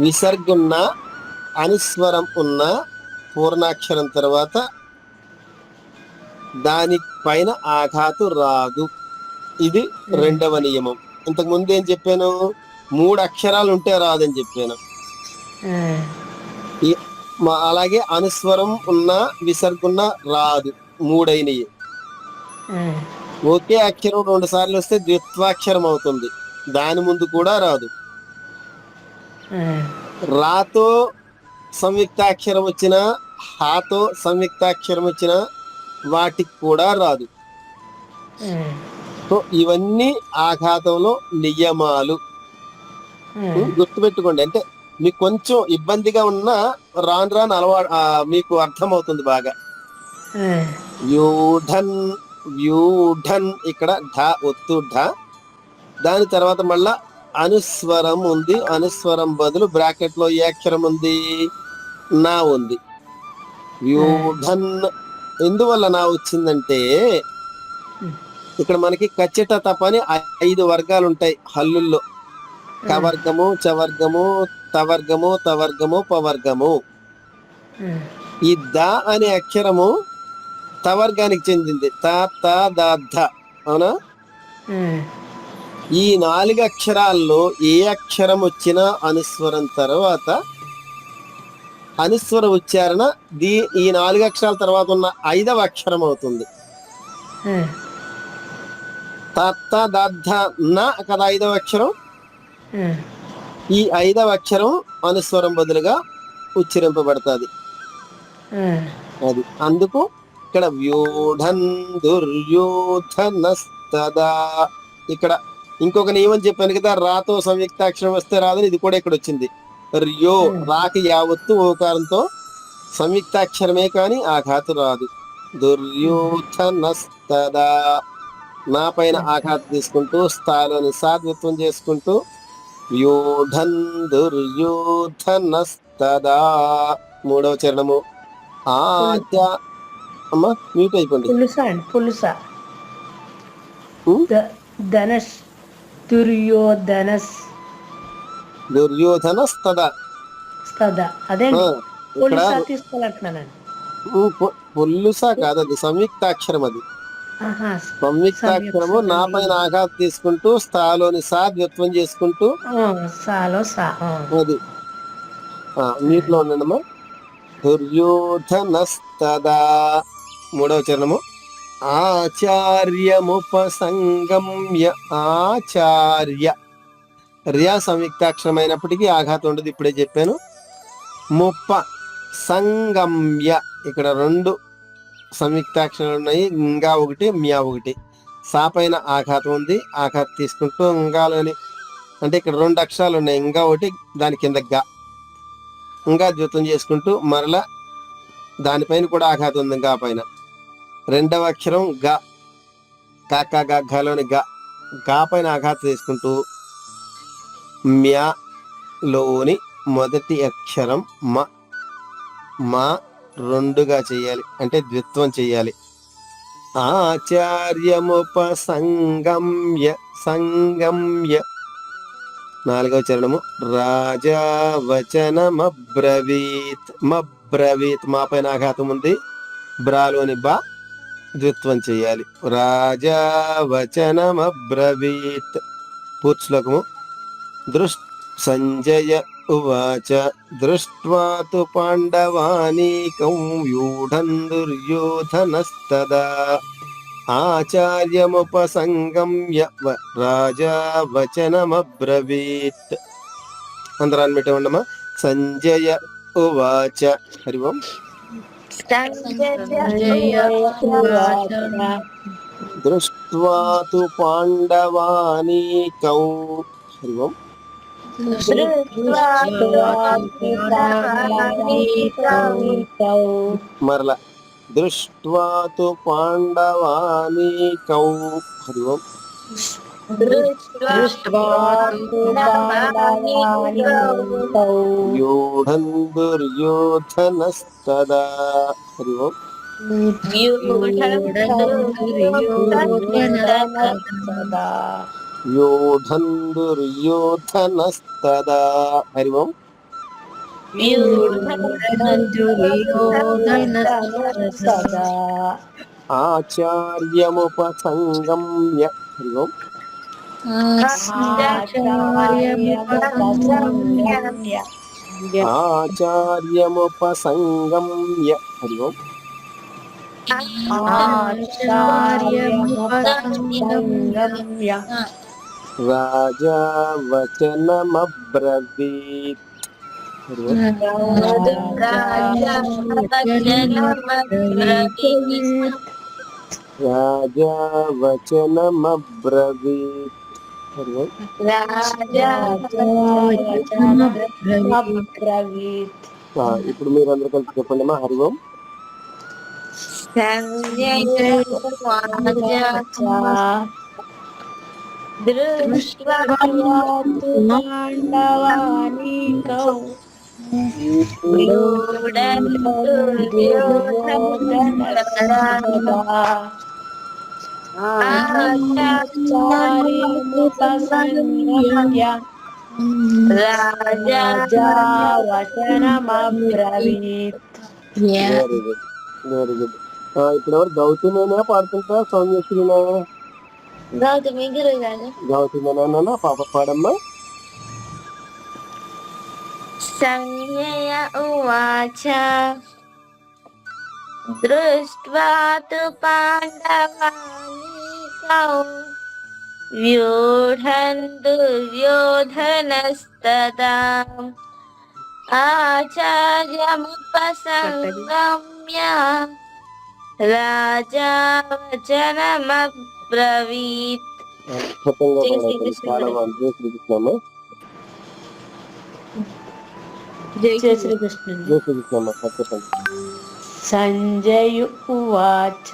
విసర్గున్న అనుస్వరం ఉన్న పూర్ణాక్షరం తర్వాత దాని పైన ఆఘాతు రాదు. ఇది 2వ నియమం. ఇంతకు ముందు ఏం చెప్పాను? 3 అక్షరాలు ఉంటే రాదని చెప్పాను. అలాగే అనుస్వరం ఉన్న విసర్గున్న రాదు, 3 అయినవి. ఒకే అక్షరం 2 సార్లు వస్తే ద్విత్వాక్షరం అవుతుంది, దాని ముందు కూడా రాదు. రాతో సంయుక్తాక్షరం వచ్చిన, హాతో సంయుక్తాక్షరం వచ్చిన వాటికి కూడా రాదు. సో ఇవన్నీ ఆఘాతంలో నియమాలు, గుర్తుపెట్టుకోండి. అంటే మీకు కొంచెం ఇబ్బందిగా ఉన్నా రాను మీకు అర్థమవుతుంది బాగా. వ్యూఢన్ వ్యూఢన్, ఇక్కడ ఢ ఒత్తు ఢ, దాని తర్వాత మళ్ళా అనుస్వరం ఉంది, అనుస్వరం బదులు బ్రాకెట్ లో ఏ అక్షరం ఉంది? నా ఉంది. వ్యూఢన్ ఎందువల్ల నా వచ్చిందంటే ఇక్కడ మనకి కచ్చట తపని 5 వర్గాలు ఉంటాయి హల్లుల్లో. కవర్గము, చవర్గము, తవర్గము, తవర్గము, పవర్గము. ఈ ద అనే అక్షరము తవర్గానికి చెందింది, త త ద ధ, అవునా? ఈ 4 అక్షరాల్లో ఏ అక్షరం వచ్చినా అనుస్వరం తర్వాత అనుస్వర ఉచ్చారణ ఈ 4 అక్షరాల తర్వాత ఉన్న 5వ అక్షరం అవుతుంది. తత్త దద్ధ న కదా 5వ అక్షరం. ఈ 5వ అక్షరం అనుస్వరం బదులుగా ఉచ్చరింపబడుతుంది. అది అందుకు ఇక్కడ వ్యూఢన్ దుర్యోధనస్తదా. ఇక్కడ ఇంకొక నియమం చెప్పాను కదా, రాతో సంయుక్తాక్షరం వస్తే రాదని, ఇది కూడా ఇక్కడ వచ్చింది. ర్యో రాకి యావత్తు ఓకారంతో సంయుక్తాక్షరమే కానీ ఆఘాతు రాదు. దుర్యోధనస్తదా, నా పైన ఆఘాతు తీసుకుంటూ స్థానాన్ని సాధ్యత్వం చేసుకుంటూ వ్యూఢన్ దుర్యోధనస్తదా. మూడవ చరణము అమ్మా మ్యూట్ అయిపోండి. పులుస అండి పులుస. ఉం? ధనస్ దుర్యోధనస్తదా. అదే ఇక్కడ పులుస తీసుకోవాలంటున్నానండి. పుల్లుస కాదు, అది సంయుక్తాక్షరం. అది సంయుక్తాక్షరము నా పైన ఆఘాతం తీసుకుంటూ స్థాలోని సా ద్విత్వం చేసుకుంటూ అది నీటిలో ఉండడమ్మా. దుర్యోధనస్తదా. మూడవ చరణము ఆచార్యముపసంగమ్య. ఆచార్య ర్యా సంయుక్తాక్షరమైనప్పటికీ ఆఘాతం ఉండదు, ఇప్పుడే చెప్పాను. ముప్ప సంగమ్య, ఇక్కడ రెండు సంయుక్తాక్షరాలు ఉన్నాయి, ఇంకా ఒకటి మ్యా ఒకటి. సా పైన ఆఘాతం ఉంది, ఆఘాతం తీసుకుంటూ ఇంగాలోని అంటే ఇక్కడ రెండు అక్షరాలు ఉన్నాయి, ఇంకా ఒకటి దాని కింద గా, ఇంకా ద్వితం చేసుకుంటూ మరలా దానిపైన కూడా ఆఘాతం ఉంది గా పైన. రెండవ అక్షరం గా, కాకా గాలోని గా పైన ఆఘాతం తీసుకుంటూ మ్యాలోని మొదటి అక్షరం మా రెండుగా చేయాలి, అంటే ద్విత్వం చేయాలి. ఆచార్యముపసంగమ్య సంగమ్య. నాలుగవ చరణము రాజా వచనమబ్రవీత్. మబ్రవీత్ మా పైన ఆఘాతం ఉంది, బ్రాలోని బా ద్విత్వం చేయాలి. రాజా వచనమబ్రవీత్. పూర్శ్లోకము సంజయ ఉవాచ దృష్ట్వా తు పాండవానీకం వ్యూఢం దుర్యోధనస్తదా ఆచార్యముపసంగమ్య రాజా వచనమబ్రవీత్. అందరాన్ని పెట్టమండమ్మా. సంజయ ఉవాచ. హరి ఓం. దృష్ట్వా తు పాండవానీకం. హరి ఓం. మరలా దృష్ట్వా తు పాండవానీకౌ. హరి ఓం. వ్యూఢం దుర్యోధనస్తదా. హరి ఓం. వ్యూఢం దుర్యోధనస్తదా. హరి ఓం. ఆచార్యముపసంగమ్య. హరి ఓం. ఆచార్యముపసంగమ్య. హరి ఓం. రాజా వచనమబ్రవీత్. రాజా వచనమబ్రవీత్. ఇప్పుడు మీరు అందరూ కలిసి చెప్పండి అమ్మా. హరి ఓం. Very good. ఇప్పుడు ఎవరు గౌతమేనా పాడుతుంటా సౌమ్యశ్రీనా? గౌతమేనా పాప పాడమ్మా. సంజయ ఉవాచ దృష్ట్వా తు పాండవానీకౌ వ్యూఢం దుర్యోధనస్తదా ఆచార్యముపసంగమ్య రాజా వచనమబ్రవీత్. జయ శ్రీకృష్ణ. సంజయు ఉవాచ.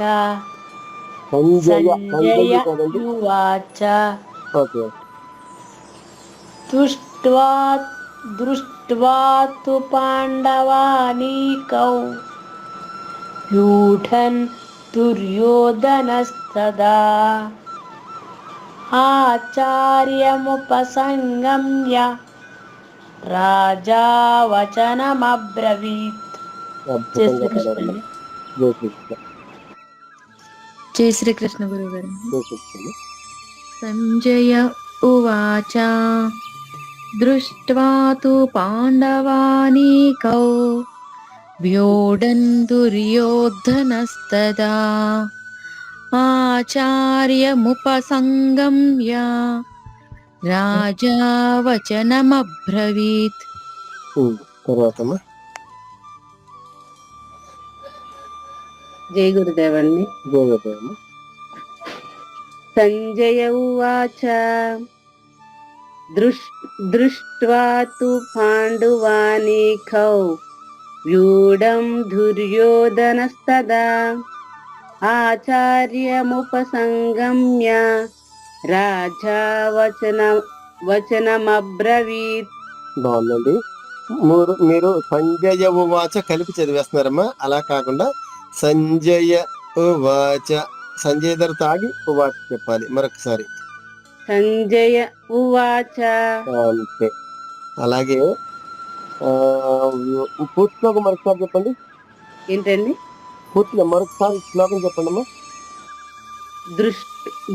సంజయ ఉవాచ दृष्ट्वा दृष्ट्वा तु पाण्डवानीकौ व्यूढन् दुर्योधनस्तदा आचार्यमुपसंगम्य राजा वचनमब्रवीत्. जय श्री कृष्ण. జై శ్రీకృష్ణ గురువు గారు. జై శ్రీకృష్ణ. సంజయ ఉవాచ దృష్ట్వా తు పాండవానీకౌ వ్యోఢన్ దుర్యోధనస్తదా ఆచార్యముపసంగమ్య రాజా వచనమబ్రవీత్. తర్వాత జై గురుదేవండి. సంజయ ఉవాచ దృష్ట్వా తు పాండువానీకౌ వ్యూఢం దుర్యోధనస్తదా ఆచార్యముపసంగమ్య రాజా వచనమబ్రవీత్. బాగుందండి. మీరు సంజయ ఉవాచ కలిపి చదివేస్తున్నారమ్మా. అలా కాకుండా సంజయ ఉవాచ, సంజయ్ దగ్గర తాగి ఉవాచ చెప్పాలి మరొకసారి. సంజయ ఉవాచ. అంతే. అలాగే పూర్తిలో మరొకసారి చెప్పండి. ఏంటండి? పూర్తిగా మరొకసారి శ్లోకం చెప్పండి అమ్మా.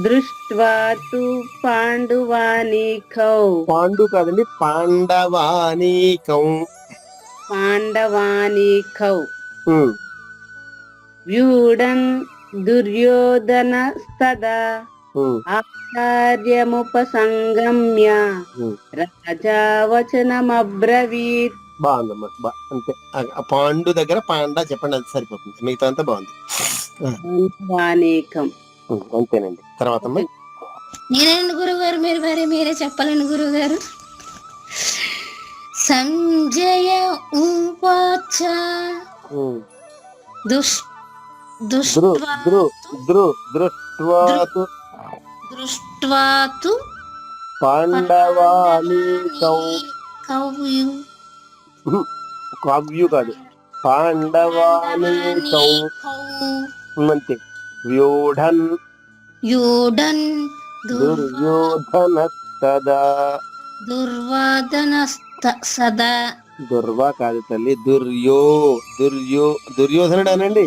దృష్ట్వా తు పాండువానీకౌ. పాండు కాదండి, పాండవానీకం. పాండవానీకౌ వ్యూఢన్ దుర్యోధనస్తదా ఆచార్యముపసంగమ్య రాజా వచనమబ్రవీత్. బాగుందమ్మా. అంతే. పాండు దగ్గర పాండా చెప్పండి, అది సరిపోతుంది. మిగతా అంతా బాగుంది. వానేకం. అంతేనండి. తర్వాత నేనండి గురువు గారు, మీరే చెప్పాలండి గురువు గారు. సంజయ ఉవాచ దృష్ట్వా తు పాండవానీకౌ. కావ్యు కాదు, పాండవానీకౌ. అంతే. వ్యూఢన్ దుర్యోధనస్తదా. దుర్వాదనస్తదా. దుర్వా కాదు తల్లి, దుర్యోధనుడు అనండి.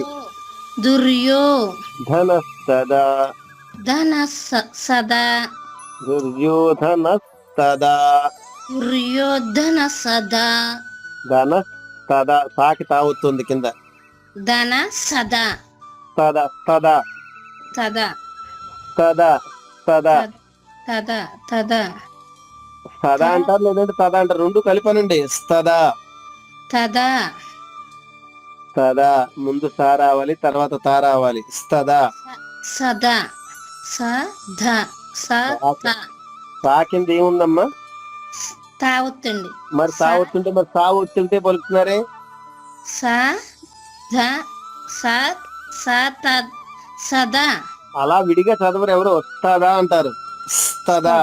ధనస్తదా. సదా. దుర్యోధనస్తదా. దుర్యోధనసదా. ధనస్తదా. సాకి తావుతుంది కింద. ధన సదా. తదా తదా తదా తదా తదా తదా తదా సదా అంటారు, లేదంటే తదా అంటారు. రెండు కలిపనండి. స్తదా. తదా. తదా ముందు సా రావాలి, తర్వాత తా రావాలి. స్తదా. సదా. సదా. సా కింద ఏముందమ్మా? తావుతుంది. మరి తావుతుంటే, మరి సా వచ్చుంటే పలుకుతున్నారే. సదా. అలా విడిగా చదవరు ఎవరు. వస్తాదా అంటారు. స్తదా.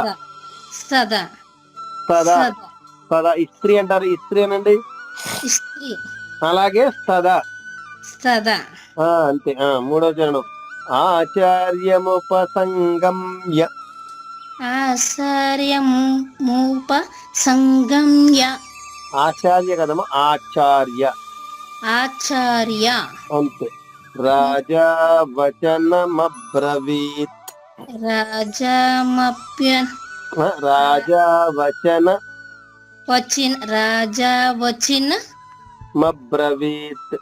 సదా. తదా తదా. ఇస్త్రీ అంటారు. ఇస్త్రీ అనండి. ఇస్త్రీ. అలాగే స్తదా. సదా. అంతే. మూడో చరణం. ఆచార్యముపసంగమ్య. ఆచార్యముపసంగమ్య. ఆచార్య కదమ్మా, ఆచార్య. ఆచార్య. అంతే. రాజా వచనమబ్రవీత్. రాజా వచన మబ్రవీత్.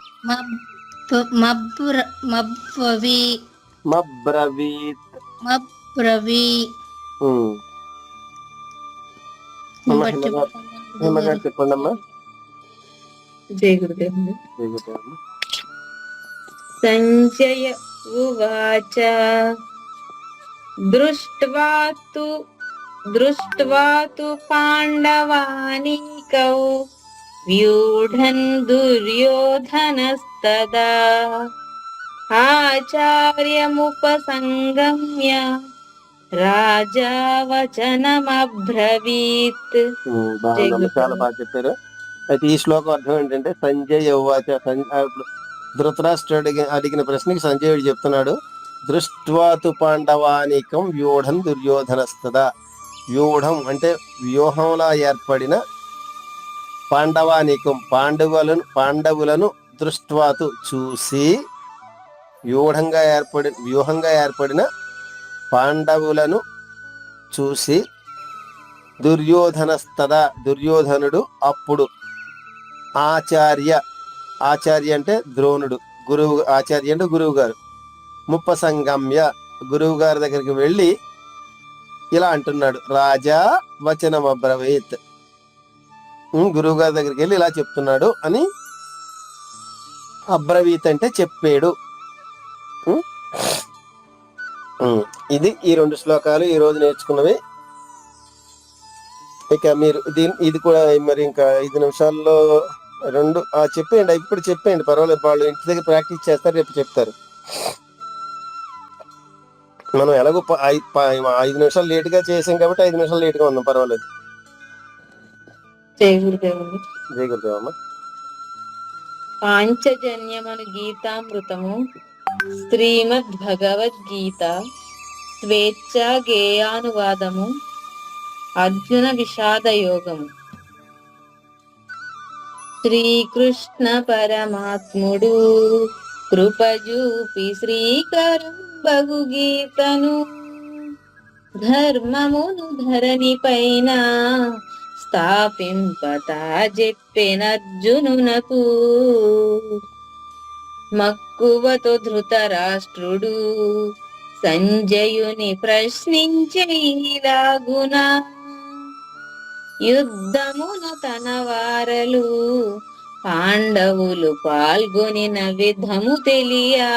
చెప్పండి అమ్మా. జై గురుదేవుడు. సంజయ ఉవాచ దృష్ట్వా తు పాండవానీకౌ వ్యూఢన్ దుర్యోధనస్తదా ఆచార్యముపసంగమ్య రాజా వచనమబ్రవీత్. బాగుందమ్మా, చాలా బాగా చెప్పారు. అయితే ఈ శ్లోకం అర్థం ఏంటంటే సంజయ్ ఉవాచ, ఇప్పుడు ధృతరాష్ట్రుడు అడిగిన ప్రశ్నకి సంజయుడు చెప్తున్నాడు, దృష్ట్వాతు పాండవానికం వ్యూఢం దుర్యోధనస్తదా. వ్యూఢం అంటే వ్యూహంలా ఏర్పడిన, పాండవానికం పాండవులను దృష్ట్వాతు చూసి, వ్యూహంగా ఏర్పడిన పాండవులను చూసి, దుర్యోధనస్తదా దుర్యోధనుడు అప్పుడు, ఆచార్య అంటే ద్రోణుడు, ఆచార్య అంటే గురువు గారు, ముప్పసంగమ్య గురువు గారి దగ్గరికి వెళ్ళి ఇలా అంటున్నాడు, రాజా వచనం అబ్రవీత్, గురువు గారి దగ్గరికి వెళ్ళి ఇలా చెప్తున్నాడు అని. అబ్రవీత్ అంటే చెప్పాడు. ఇది ఈ 2 శ్లోకాలు ఈ రోజు నేర్చుకున్నవి. ఇక మీరు ఇది కూడా మరి ఇంకా 5 నిమిషాల్లో 2 చెప్పేయండి, ఇప్పుడు చెప్పేయండి, పర్వాలేదు. వాళ్ళు ఇంటి దగ్గర ప్రాక్టీస్ చేస్తారు, రేపు చెప్తారు. మనం ఎలాగో 5 నిమిషాలు లేటుగా చేసాం కాబట్టి 5 నిమిషాలు లేటుగా ఉన్నాం, పర్వాలేదు. జై గురుదేవుని. జై గురుదేవమ్మ. పాంచజన్యమను గీతామృతము శ్రీమద్ భగవద్గీత స్వేచ్ఛా గేయానువాదము అర్జున విషాద యోగము. శ్రీకృష్ణ పరమాత్ముడు కృపజూపి శ్రీకరం బగు గీతను, ధర్మమును ధరణి పైన స్థాపింపతా చెప్పెనర్జునునకు. మక్కువతో ధృతరాష్ట్రుడు సంజయుని ప్రశ్నించే ఇలాగునా, యుద్ధమున తన వారలు పాండవులు పాల్గొనిన విధము తెలియా.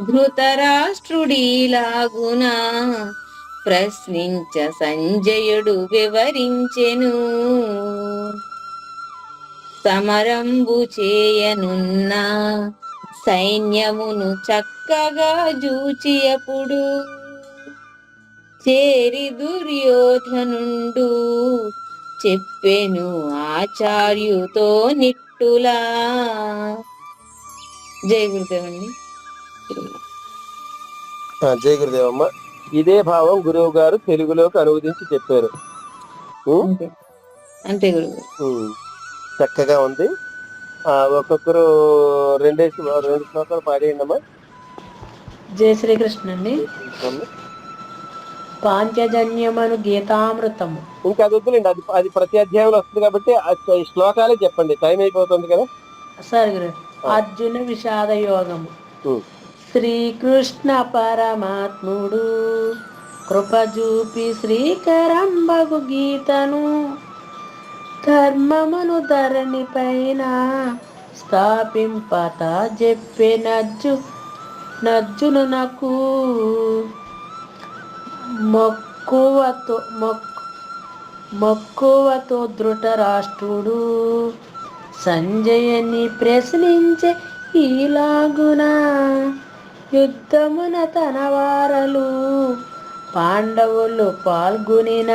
ధృతరాష్ట్రుడిలాగునా ప్రశ్నించ సంజయుడు వివరించెను. సమరంబు చేయనున్న సైన్యమును చక్కగా జూచియపుడు, చేరి దుర్యోధనుండు చెప్పెను ఆచార్యుతో నిట్టులా. జై గురుదేవండి. జై గురుదేవమ్మ. ఇదే భావం గురువు గారు తెలుగులోకి అనువదించి చెప్పారు. అంతే గురువు. చక్కగా ఉంది. ఒక్కొక్కరు 2 శ్లోకాలు పాడేయండి అమ్మా. జయ శ్రీకృష్ణ అండి. పాంచజన్యమను గీతామృతము. ఇంకా అది వద్దులేండి, అది ప్రతి అధ్యాయంలో వస్తుంది కాబట్టి ఈ శ్లోకాలే చెప్పండి, టైం అయిపోతుంది కదా. సరే గురు. అర్జున విషాద యోగము. శ్రీకృష్ణ పరమాత్ముడు కృపజూపి శ్రీకరంబగు గీతను, ధర్మమును ధరణి పైన స్థాపింపత చెప్పే నర్జునునకు. మక్కువతో ధృతరాష్ట్రుడు సంజయుని ప్రశ్నించే ఇలాగునా, యుద్ధమున తన వారలు పాండవులు పాల్గొనిన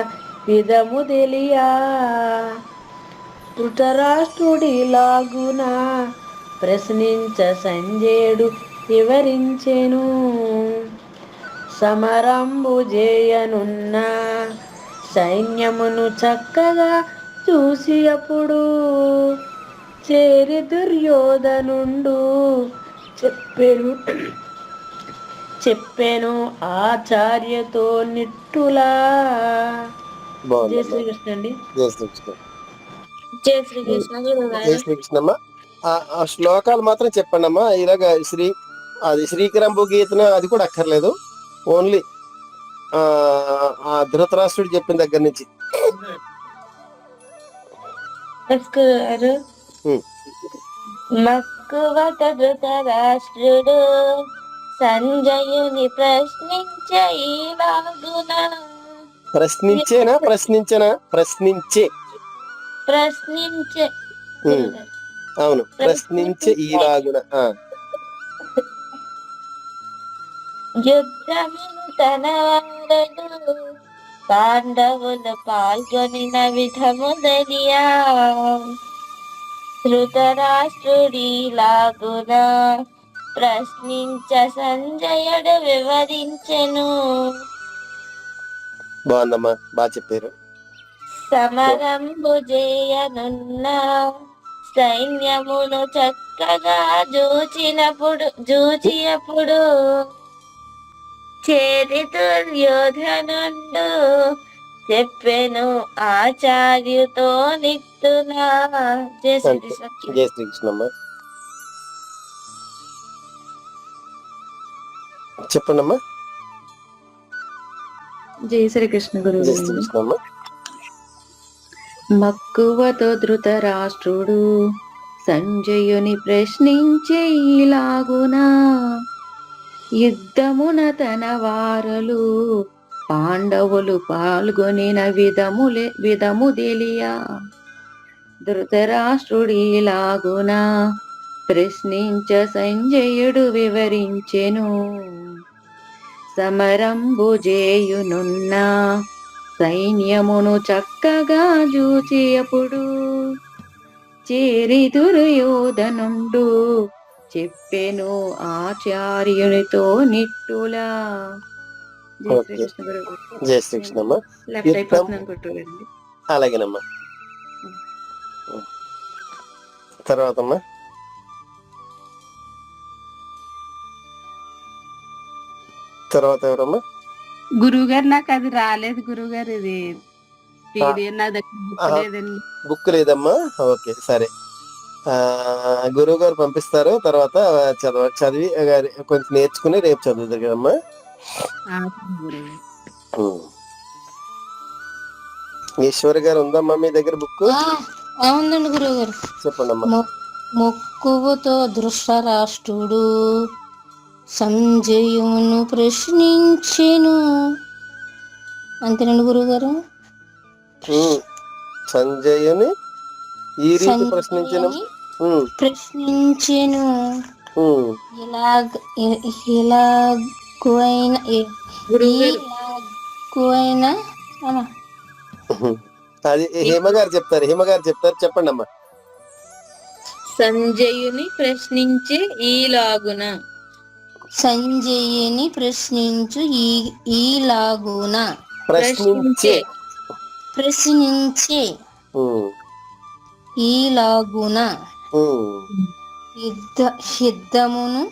విధము తెలియా. ధృతరాష్ట్రుడిలాగున ప్రశ్నించ సంజయుడు వివరించెను. సమరంబు చేయనున్న సైన్యమును చక్కగా చూసి అప్పుడు, చేరి దుర్యోధనుండు చెప్పెను ఆచార్యతో నిట్టులా. జయ శ్రీకృష్ణ అండి. జయ శ్రీకృష్ణ. జై శ్రీకృష్ణ. జయ శ్రీకృష్ణమ్మ. ఆ శ్లోకాలు మాత్రం చెప్పండి అమ్మా. ఇలాగ అది శ్రీకరంబు గీతను అది కూడా అక్కర్లేదు, ఓన్లీ ఆ ధృతరాష్ట్రుడు చెప్పిన దగ్గర నుంచి. మక్కువత ధృతరాష్ట్రుడు సంజయుని ప్రశ్నించే అవును, ప్రశ్నించే ఈలాగున. యుద్ధమును తన వారలు పాండవులు పాల్గొనిన విధము తెలియా ధృతరాష్ట్రుడిలాగున ప్రశ్నించ సంజయుడు వివరించెను. బాగుందమ్మా, బాగా చెప్పారు. సమరంబు చేయనున్న సైన్యమును చక్కగా జూచియప్పుడు చేరి దుర్యోధనుండు చెప్పెను ఆచార్యుతో నిత్తులా. జయ శ్రీకృష్ణ. జయ శ్రీకృష్ణమ్మ. చెప్పండమ్మా. జై శ్రీకృష్ణ జయ గురువు. శ్రీకృష్ణమ్మ. మక్కువతో ధృతరాష్ట్రుడు సంజయుని ప్రశ్నించే ఇలాగునా యుద్ధమున తన వారలు పాండవులు పాల్గొనిన విధము తెలియా ధృతరాష్ట్రుడిలాగునా ప్రశ్నించ సంజయుడు వివరించెను. సమరంబు చేయునున్న సైన్యమును చక్కగా జూచియప్పుడు చేరి దుర్యోధనుండు చెప్పెను ఆచార్యునితో నిట్టులా. జై ఓకే. శ్రీకృష్ణ గురువు. జయ శ్రీకృష్ణమ్మ. లెఫ్ట్ అయిపోతుంది అనుకుంటున్నారండి. అలాగేనమ్మా. తర్వాతమ్మా. తర్వాత ఎవరమ్మా? గురువు గారు నాకు అది రాలేదు గురువు గారు. ఇది పీడిఎఫ్ నా దగ్గర book ఆహా. లేదండి. బుక్ లేదమ్మా. ఓకే, సరే. గురువు గారు పంపిస్తారు. తర్వాత చదివి కొంచెం నేర్చుకుని రేపు చదువుతారు కదమ్మా. ఆ, గురువు గారు. ఈశ్వరి గారు ఉందమ్మా మీ దగ్గర బుక్? ఉందండి గురువు గారు. చెప్పండమ్మా. మొక్కువతో ధృతరాష్ట్రుడు సంజయును ప్రశ్నించెను. అంతేనండి గురువు గారు. సంజయుని ఈ రీతి ప్రశ్నించిన ప్రశ్నించెను ఇలాగువైన అది హేమగారు చెప్తారు. హేమగారు చెప్తారు, చెప్పండి అమ్మా. సంజయుని ప్రశ్నించే ఈలాగున. సంజయుని ప్రశ్నించు ఈలాగున. ప్రశ్నించే ప్రశ్నించే ఈలాగున యుద్ధమును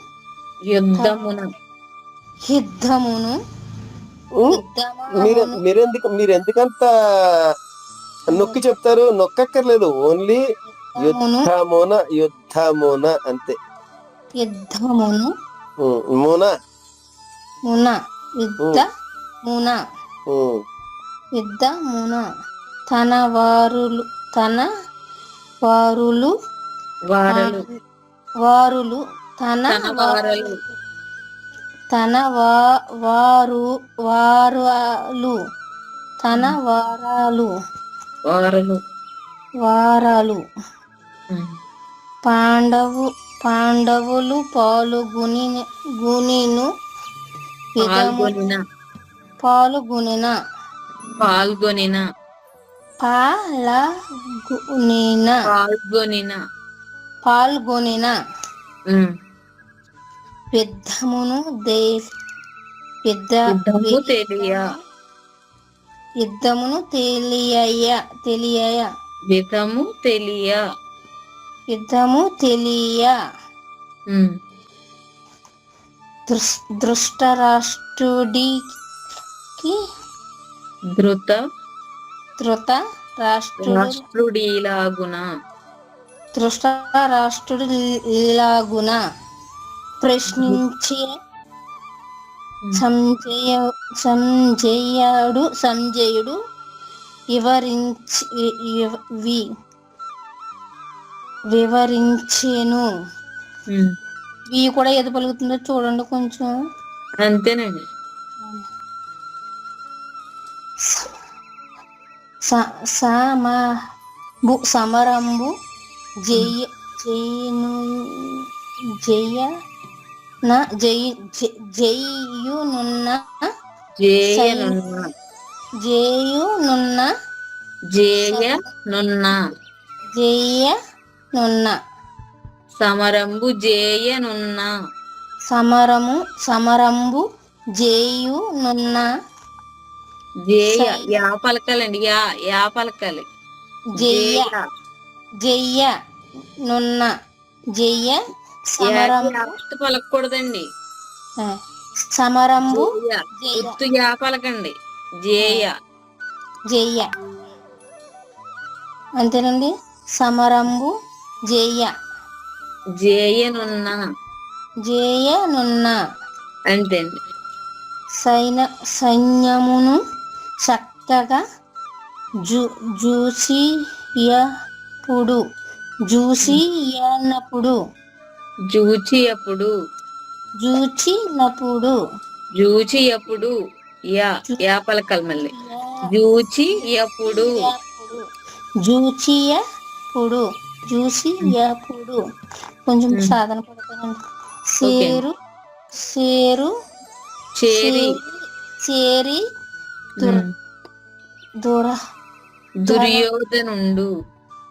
మీరెందుకంత నొక్కి చెప్తారు? నొక్కక్కర్లేదు, ఓన్లీ యుద్ధమున అంతే. యుద్ధమును యుద్ధమున తన వారులు తన వారులు వారాలు పాండవులు పాల్గొనిన యుద్ధమును తెలియ ధృతరాష్ట్రుడిలాగున ప్రశ్నించే సంజయుడు వివరించెను. ఇవి కూడా ఏది పలుకుతుందో చూడండి కొంచెం. అంతేనండి. సమరంబు జయునున్న జేయనున్న జేయునున్న జేయనున్న జేయనున్న సమరంబు జేయనున్న సమరంబు జేయునున్న జేయ యా పలకాలండి, యా పలకాలి. జెయ్య జెయ్య నున్న జెయ్య సమరంబు పలకూడదండి. సమరంబు గుర్తు యా పలకండి. జేయ జెయ్య అంతేనండి. సమరంబు జేయ జేయనున్న జేయనున్న అంతేండి. సైన్యమును చక్కగా జూసియనప్పుడు యా పలకాలి మళ్ళీ. జూచియప్పుడు కొంచెం సాధన పడతానండి. చేరి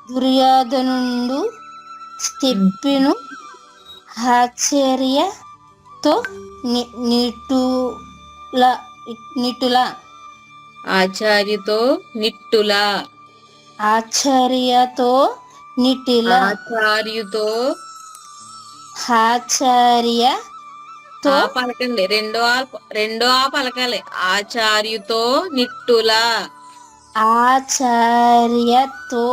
దుర్యోధనుండు చెప్పెను ఆశ్చర్యతో పలకండి. రెండో ఆ పలకాలి. ఆచార్యుతో నిట్టులా ఆచార్యుతో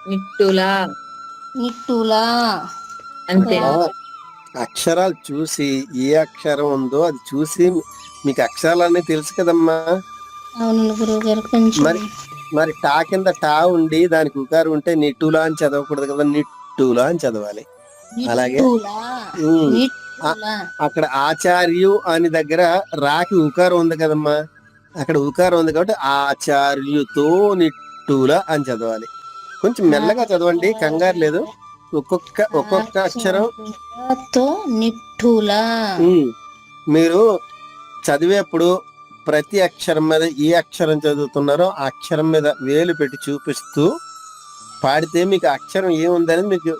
నిట్టులా అంతే. అక్షరాలు చూసి ఏ అక్షరం ఉందో అది చూసి మీకు అక్షరాలన్నీ తెలుసు కదమ్మా. అవునండి గురువు గారు. మరి టా కింద టా ఉండి దానికి ఉకారం ఉంటే నిట్టులా అని చదవకూడదు కదా, నిట్టులా అని చదవాలి. అలాగే అక్కడ ఆచార్యు అని దగ్గర రాకి ఉకారం ఉంది కదమ్మా, అక్కడ ఉకారం ఉంది కాబట్టి ఆచార్యుతో నిట్టులా అని చదవాలి. కొంచెం మెల్లగా చదవండి, కంగారు లేదు. ఒక్కొక్క అక్షరం నిట్టులా మీరు చదివేప్పుడు ప్రతి అక్షరం మీద ఏ అక్షరం చదువుతున్నారో ఆ అక్షరం మీద వేలు పెట్టి చూపిస్తూ పాడితే మీకు అక్షరం ఏముందని మీకు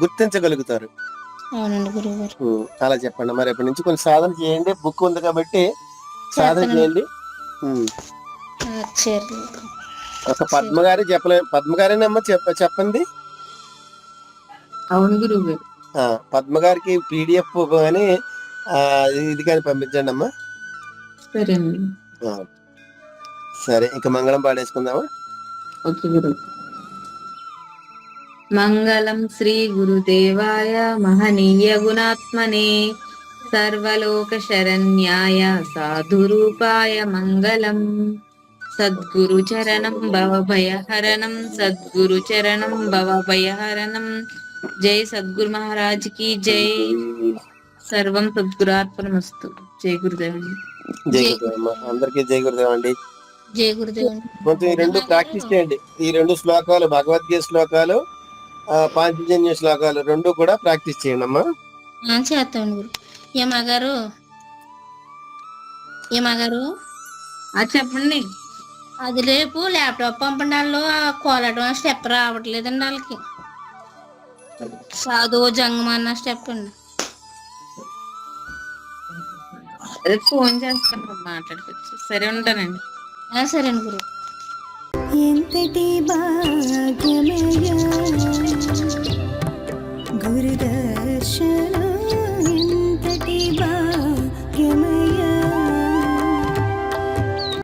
గుర్తించగలుగుతారు. అలా చెప్పండి. మరి ఎప్పటి నుంచి కొంచెం సాధన చేయండి. బుక్ ఉంది కాబట్టి సాధన చేయండి. ఒక పద్మగారి పద్మగారేనమ్మా చెప్పండి. అవును గురువు గారు. పద్మగారికి PDF కానీ ఇది కానీ పంపించండి అమ్మా. సరే, ఇంకా మంగళం పాడేసుకుందామా. ఓకే గురు. మంగళం శ్రీ గురుదేవాయ మహనీయ గుణాత్మనే సర్వలోక శరణ్యాయ సాధురూపాయ మంగళం. సద్గురు చరణం భవభయహరణం, సద్గురు చరణం భవభయహరణం. జై సద్గురు మహారాజ్ కి జై. సర్వం సద్గురార్పణమస్తు. జై గురుదేవండి. జై గురుదేవమ్మ. అందరికీ జై గురుదేవండి. జై గురుదేవ్. కొంచెం ఈ రెండు ప్రాక్టీస్ చేయండి. ఈ రెండు శ్లోకాలు భగవద్గీత శ్లోకాలు, పాంచజన్య శ్లోకాలు రెండు కూడా ప్రాక్టీస్ చేయండి అమ్మా. చేస్తాను గురు. ఏమగారు చెప్పండి. అది రేపు ల్యాప్టాప్ పంపండి. వాళ్ళు కోలటం స్టెప్ రావట్లేదండి వాళ్ళకి. సాధు జంగమన్న స్టెప్ అండి. ఫోన్ చేస్తాను, మాట్లాడుకోవచ్చు. సరే ఉంటానండి. సరే అండి గురు. ఎంతటి భాగ్యమయ్యా